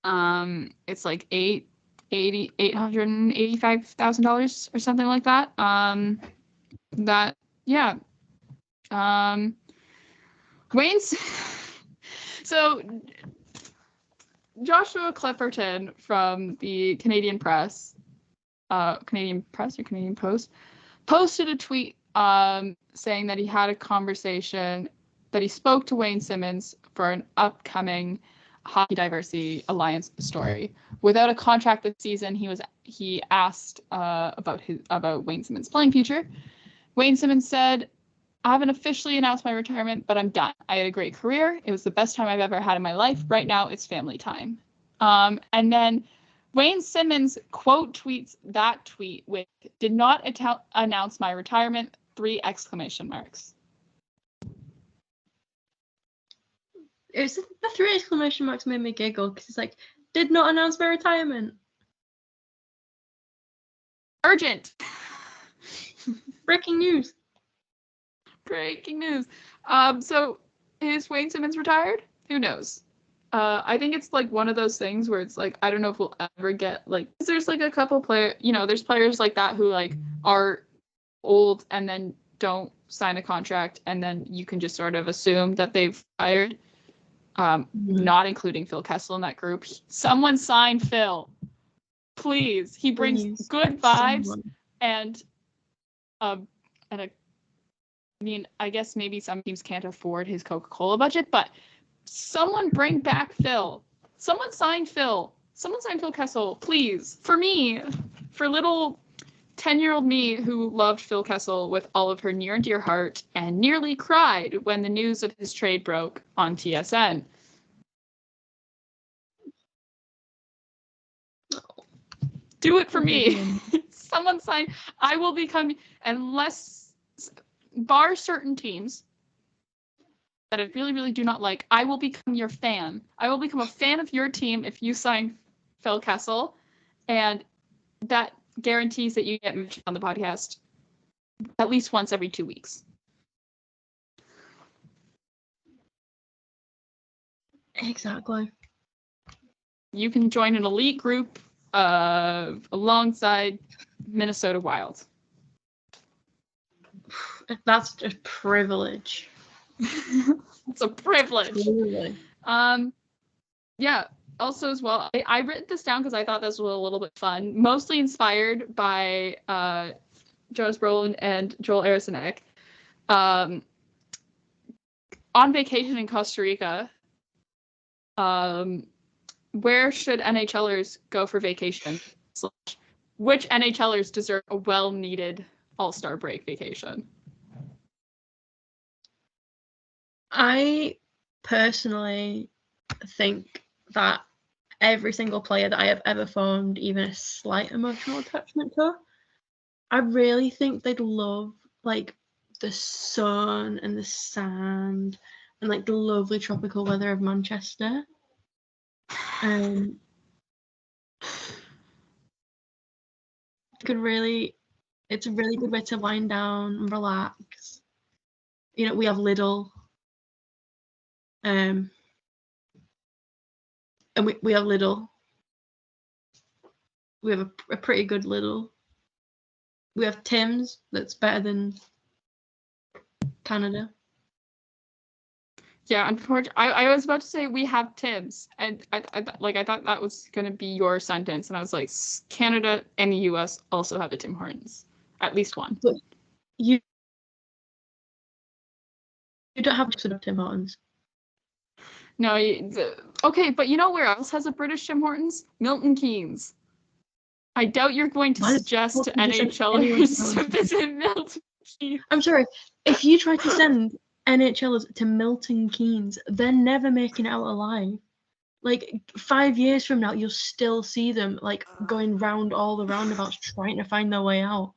It's like $885,000 or something like that. Wayne's so Joshua Clipperton from the Canadian Press or Canadian Post posted a tweet saying that he had a conversation, that he spoke to Wayne Simmons for an upcoming Hockey Diversity Alliance story. Without a contract this season, he asked about Wayne Simmons' playing future. Wayne Simmons said, "I haven't officially announced my retirement, but I'm done. I had a great career. It was the best time I've ever had in my life. Right now, it's family time." And then Wayne Simmons quote tweets that tweet with, "Did not announce my retirement, 3 exclamation marks." It was the 3 exclamation marks made me giggle because it's like, did not announce my retirement. Urgent. Breaking news. Breaking news. So is Wayne Simmons retired? Who knows? I think it's like one of those things where it's like, I don't know if we'll ever get like, there's like a couple there's players like that who like are old and then don't sign a contract, and then you can just sort of assume that they've fired. Not including Phil Kessel in that group. Someone sign Phil, please. He brings good vibes and I mean, I guess maybe some teams can't afford his Coca-Cola budget, but someone bring back Phil. Someone sign Phil. Someone sign Phil Kessel, please. For me, for little 10-year-old me who loved Phil Kessel with all of her near and dear heart and nearly cried when the news of his trade broke on TSN. Do it for me. Someone sign. I will become, unless, bar certain teams that I really, really do not like, I will become your fan. I will become a fan of your team if you sign Phil Kessel, and that guarantees that you get mentioned on the podcast at least once every 2 weeks. Exactly. You can join an elite group alongside Minnesota Wild. That's a privilege. It's a privilege. Truly. Yeah. Also, as well, I written this down because I thought this was a little bit fun. Mostly inspired by Jonas Brolin and Joel Eriksson. On vacation in Costa Rica. Where should NHLers go for vacation? Which NHLers deserve a well-needed All-Star break vacation? I personally think that every single player that I have ever formed even a slight emotional attachment to, I really think they'd love like the sun and the sand and like the lovely tropical weather of Manchester. It's a really good way to wind down and relax. You know, we have Lidl. And we have Lidl. We have a pretty good Lidl. We have Tim's that's better than Canada. Yeah, unfortunately, I was about to say we have Tim's, and I thought that was gonna be your sentence, and I was like, Canada and the U.S. also have a Tim Hortons, at least one. But you don't have to Tim Hortons. No, okay, but you know where else has a British Tim Hortons? Milton Keynes. I doubt you're going to suggest to NHLers to visit Milton Keynes. I'm sorry, if you try to send NHLers to Milton Keynes, they're never making it out alive. Like 5 years from now, you'll still see them like going round all the roundabouts trying to find their way out.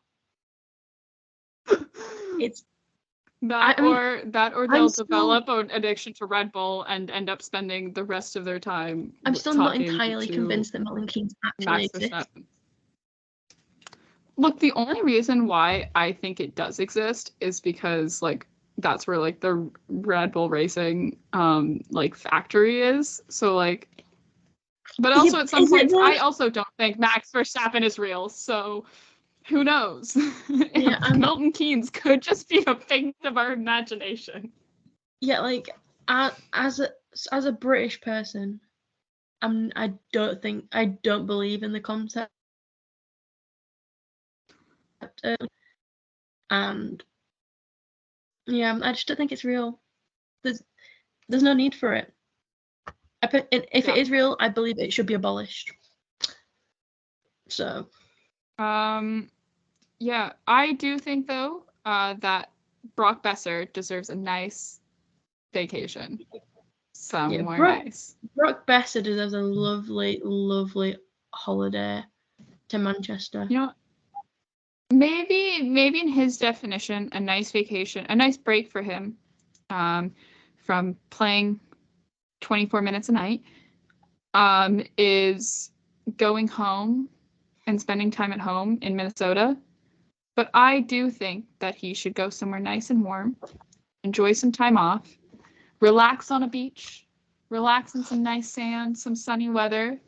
It's that or they'll develop an addiction to Red Bull and end up spending the rest of their time. I'm still not entirely convinced that Milton Keynes actually exists. Look, the only reason why I think it does exist is because like that's where like the Red Bull Racing like factory is. So like, but also at some Is it points though? I also don't think Max Verstappen is real. So who knows? Yeah, Milton Keynes could just be a figment of our imagination. yeah, like as a British person, I don't believe in the concept, and yeah, I just don't think it's real. There's no need for it. If Yeah. it is real, I believe it should be abolished. So, yeah, I do think though that Brock Besser deserves a nice vacation somewhere nice. Brock Besser deserves a lovely, lovely holiday to Manchester. You know, maybe in his definition, a nice vacation, a nice break for him, from playing 24 minutes a night, is going home and spending time at home in Minnesota. But I do think that he should go somewhere nice and warm, enjoy some time off, relax on a beach, relax in some nice sand, some sunny weather.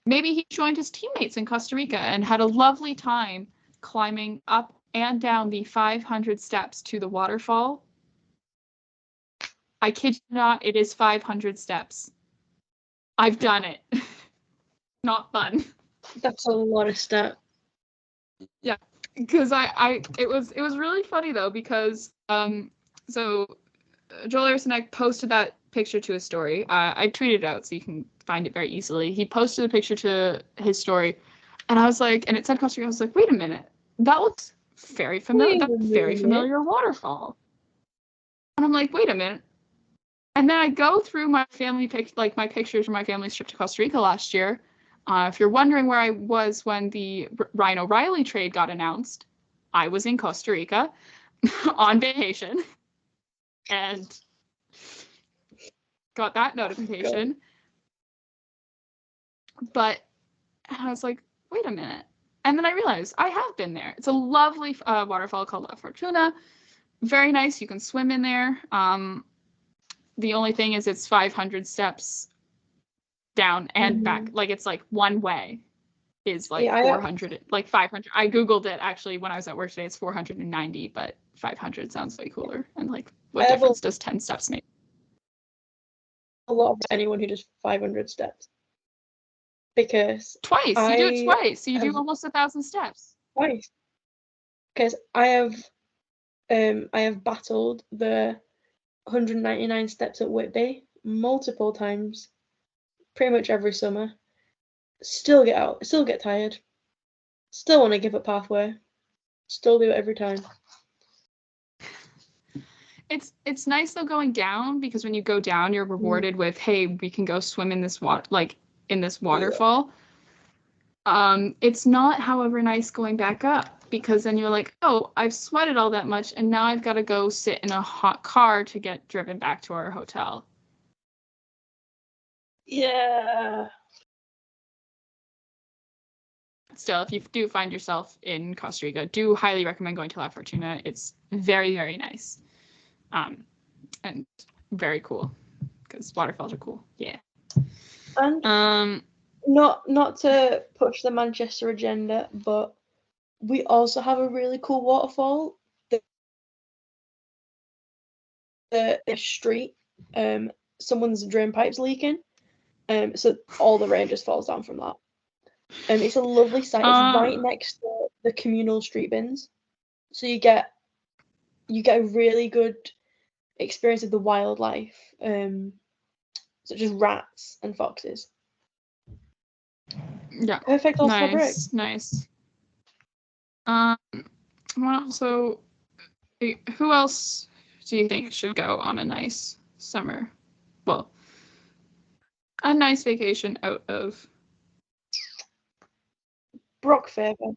Maybe he joined his teammates in Costa Rica and had a lovely time climbing up and down the 500 steps to the waterfall. I kid you not, it is 500 steps. I've done it. Not fun. That's a lot of steps. Yeah, because it was really funny though because so Joel Eriksson posted that picture to his story. I tweeted it out so you can find it very easily. He posted a picture to his story, and I was like, and it said Costa Rica. I was like, wait a minute, that looks very familiar. That's a very familiar waterfall. And I'm like, wait a minute. And then I go through my family my pictures from my family's trip to Costa Rica last year. If you're wondering where I was when the Ryan O'Reilly trade got announced, I was in Costa Rica on vacation and got that notification. But I was like, wait a minute. And then I realized I have been there. It's a lovely waterfall called La Fortuna. Very nice. You can swim in there. The only thing is it's 500 steps down and back. Like it's like one way is like 400, like 500. I Googled it actually when I was at work today. It's 490, but 500 sounds way cooler. And like, what difference does 10 steps make? A lot of anyone who does 500 steps. Because you do it twice. So you do almost 1,000 steps. Twice. Because I have battled the 199 steps at Whitby multiple times, pretty much every summer. Still get out, still get tired, still want to give up halfway, still do it every time. It's nice though going down because when you go down, you're rewarded with, hey, we can go swim in this water, like in this waterfall. Yeah. It's not, however, nice going back up because then you're like, oh, I've sweated all that much and now I've got to go sit in a hot car to get driven back to our hotel. Yeah. Still, if you do find yourself in Costa Rica, do highly recommend going to La Fortuna. It's very, very nice. And very cool because waterfalls are cool. Yeah. And not to push the Manchester agenda, but we also have a really cool waterfall. The street, someone's drain pipe's leaking, so all the rain just falls down from that. It's a lovely sight. It's right next to the communal street bins, so you get a really good experience of the wildlife, such as rats and foxes. Yeah. Perfect. Nice. Also, who else do you think should go on a nice summer? Well, a nice vacation out of Brock Faber.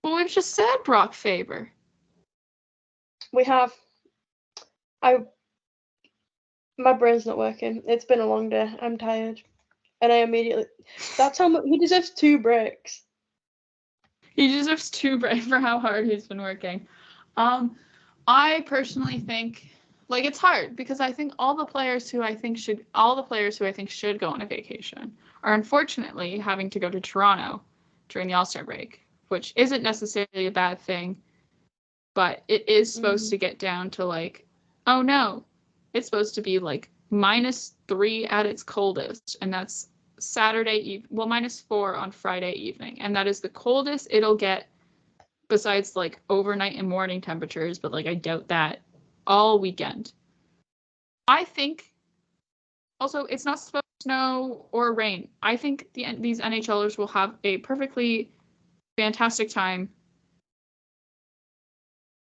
Well, we've just said Brock Faber. We have. My brain's not working. It's been a long day. I'm tired. And I immediately... That's how much... He deserves 2 breaks. He deserves 2 brave for how hard he's been working. I personally think, like, it's hard because I think all the players who I think should go on a vacation are unfortunately having to go to Toronto during the All-Star break, which isn't necessarily a bad thing, but it is supposed to get down to like, oh no, it's supposed to be like -3 at its coldest, and that's -4 on Friday evening, and that is the coldest it'll get besides like overnight and morning temperatures, but like I doubt that all weekend. I think also it's not supposed to snow or rain. I think these NHLers will have a perfectly fantastic time.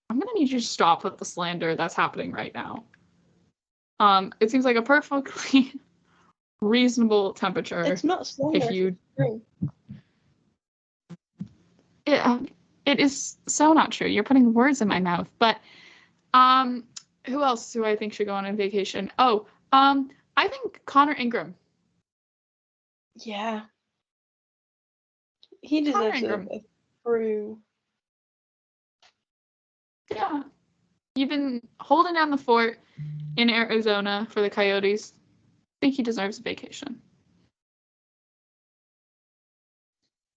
I'm gonna need you to stop with the slander that's happening right now. It seems like a perfectly reasonable temperature. It's not slander. If you, it is so not true. You're putting words in my mouth. But who else do I think should go on a vacation? Oh, I think Connor Ingram. Yeah. He deserves a true. Yeah. You've been holding down the fort in Arizona for the Coyotes. I think he deserves a vacation.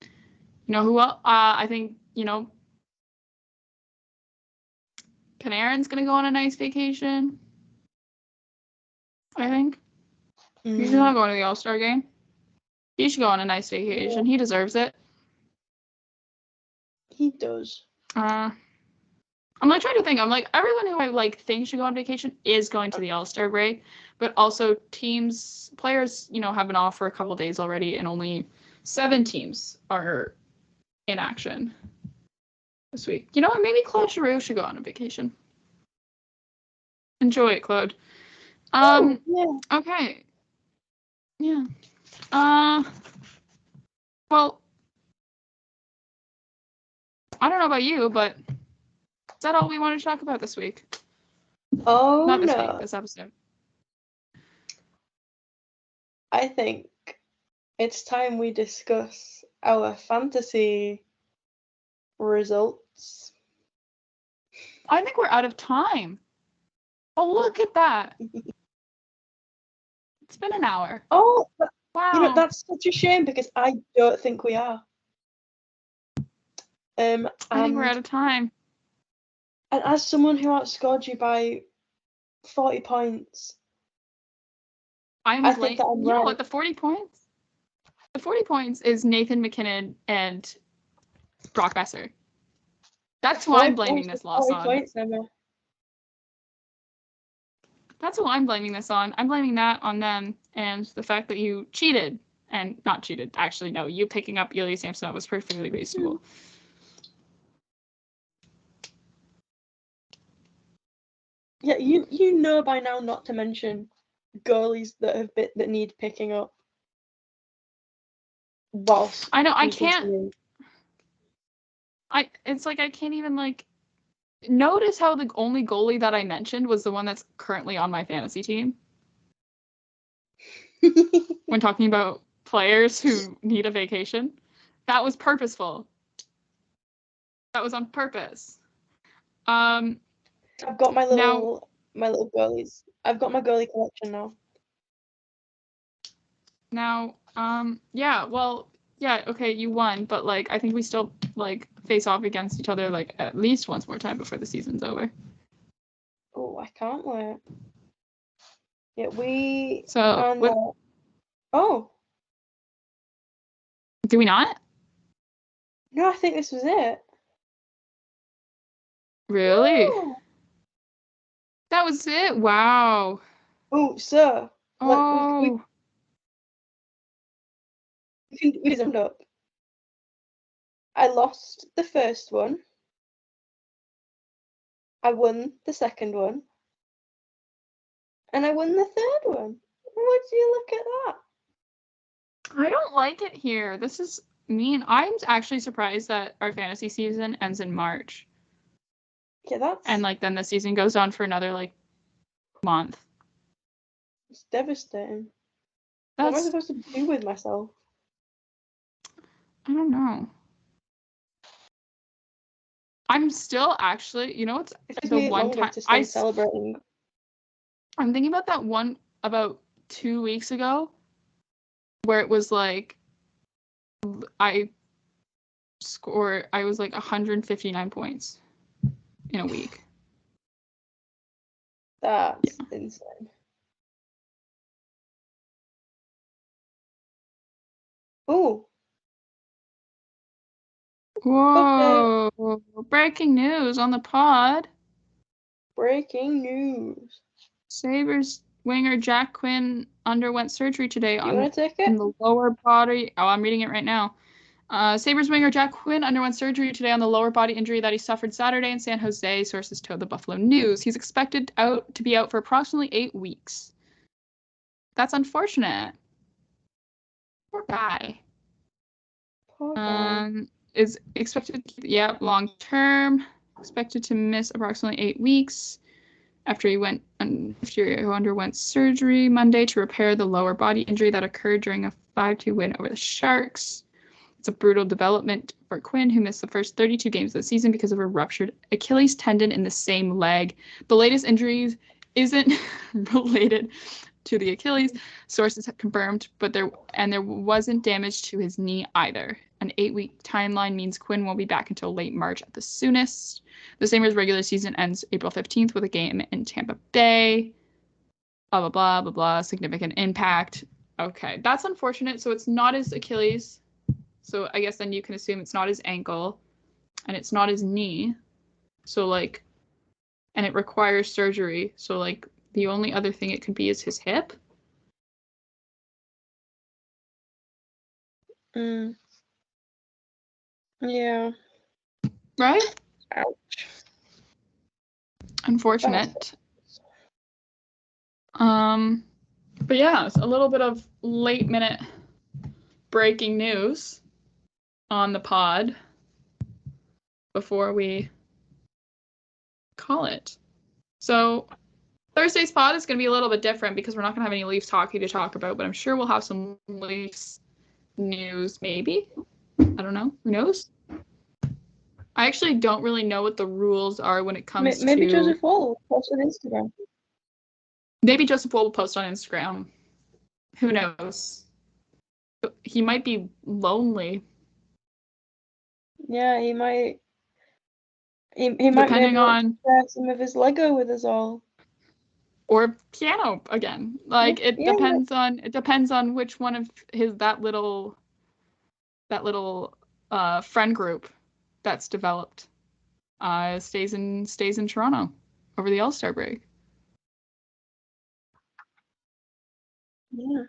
You know who else? I think, Panarin's going to go on a nice vacation. I think. He's not going to the All-Star game. He should go on a nice vacation. Yeah. He deserves it. He does. I'm like trying to think. I'm like, everyone who I like think should go on vacation is going to the All-Star break, but also players, have been off for a couple days already, and only 7 teams are in action this week. You know what? Maybe Claude Giroux should go on a vacation. Enjoy it, Claude. Yeah. Okay. Yeah. Well, I don't know about you, but is that all we wanted to talk about this week? Oh, not this week, this episode. I think it's time we discuss our fantasy results. I think we're out of time. Oh, look at that. It's been an hour. Oh, wow. That's such a shame because I don't think we are. I think we're out of time. And as someone who outscored you by 40 points, I think that I'm right. You know what? The 40 points? The 40 points is Nathan McKinnon and Brock Besser. That's who I'm blaming this loss on. Points, Emma. That's who I'm blaming this on. I'm blaming that on them and the fact that you cheated. And not cheated. Actually, no. You picking up Ilya Samsonov was perfectly reasonable. Yeah, you know by now not to mention goalies that need picking up. Whilst I know I can't. It's like I can't even like notice how the only goalie that I mentioned was the one that's currently on my fantasy team. When talking about players who need a vacation, that was purposeful. That was on purpose. I've got my little goalies. I've got my goalie collection now. Now, okay, you won, but like I think we still like face off against each other like at least once more time before the season's over. Oh, I can't wait. Yeah, we. So. Oh. Do we not? No, I think this was it. Really? Oh. That was it? Wow. Oh, so. Oh. We summed up. I lost the first one. I won the second one. And I won the third one. Would you look at that? I don't like it here. This is mean. I'm actually surprised that our fantasy season ends in March. Yeah, and like then the season goes on for another like month. It's devastating. What am I supposed to do with myself? I don't know. I'm still actually, you know what's It takes the me one longer time to stay celebrating. I'm thinking about that one about 2 weeks ago where it was like I was like 159 points in a week. That's insane. Ooh. Whoa! Breaking news on the pod. Breaking news. Sabres winger Jack Quinn underwent surgery today You want to take it? in the lower body. Oh, I'm reading it right now. Sabres winger Jack Quinn underwent surgery today on the lower body injury that he suffered Saturday in San Jose, sources told the Buffalo News. He's expected to be out for approximately 8 weeks. That's unfortunate. Poor guy. Poor guy. Is expected, long term. Expected to miss approximately 8 weeks after he underwent surgery Monday to repair the lower body injury that occurred during a 5-2 win over the Sharks. It's a brutal development for Quinn, who missed the first 32 games of the season because of a ruptured Achilles tendon in the same leg. The latest injury isn't related to the Achilles, sources have confirmed, but there wasn't damage to his knee either. An 8-week timeline means Quinn won't be back until late March at the soonest. The Sabres regular season ends April 15th with a game in Tampa Bay. Blah, blah, blah, blah, blah. Significant impact. Okay, that's unfortunate. So it's not his Achilles. So I guess then you can assume it's not his ankle and it's not his knee. So like, and it requires surgery. So like the only other thing it could be is his hip. Yeah. Right? Ouch. Unfortunate. But yeah, it's a little bit of late minute breaking news on the pod before we call it. So Thursday's pod is going to be a little bit different because we're not going to have any Leafs hockey to talk about, but I'm sure we'll have some Leafs news, maybe. I don't know. Who knows? I actually don't really know what the rules are when it comes maybe to... Joseph Wall will post on Instagram. Maybe Joseph Wall will post on Instagram. Who knows? He might be lonely. Yeah, he might. He might Depending maybe want to share some of his Lego with us all. Or piano again. Like it depends on which one of that little friend group that's developed stays in Toronto over the All-Star break. Yeah.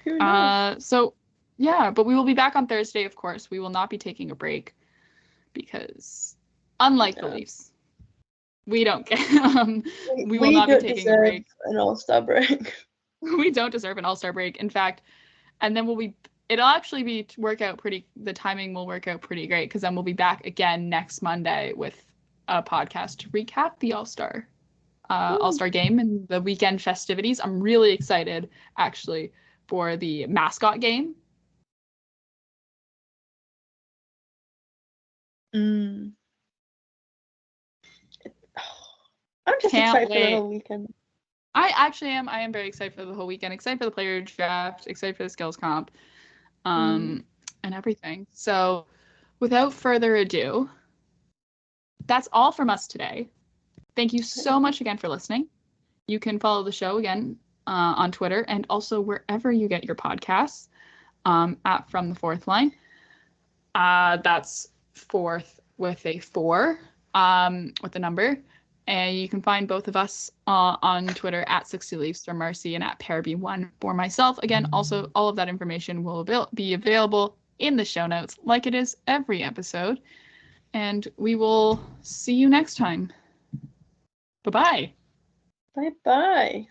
Who knows? So yeah, but we will be back on Thursday, of course. We will not be taking a break because unlike the Leafs, we don't get we will not be taking a break. An All-Star break. We don't deserve an All-Star break. In fact, and then it'll actually the timing will work out pretty great because then we'll be back again next Monday with a podcast to recap the All-Star game and the weekend festivities. I'm really excited actually for the mascot game. I'm just excited for the whole weekend. I actually am. I am very excited for the whole weekend. Excited for the player draft. Excited for the skills comp, and everything. So, without further ado, that's all from us today. Thank you so much again for listening. You can follow the show again on Twitter and also wherever you get your podcasts at From the Fourth Line. That's fourth with a 4 with the number. And you can find both of us on Twitter at 60Leafs for Marcie and at Paraby1 for myself. Again, also all of that information will be available in the show notes like it is every episode. And we will see you next time. Bye-bye. Bye-bye.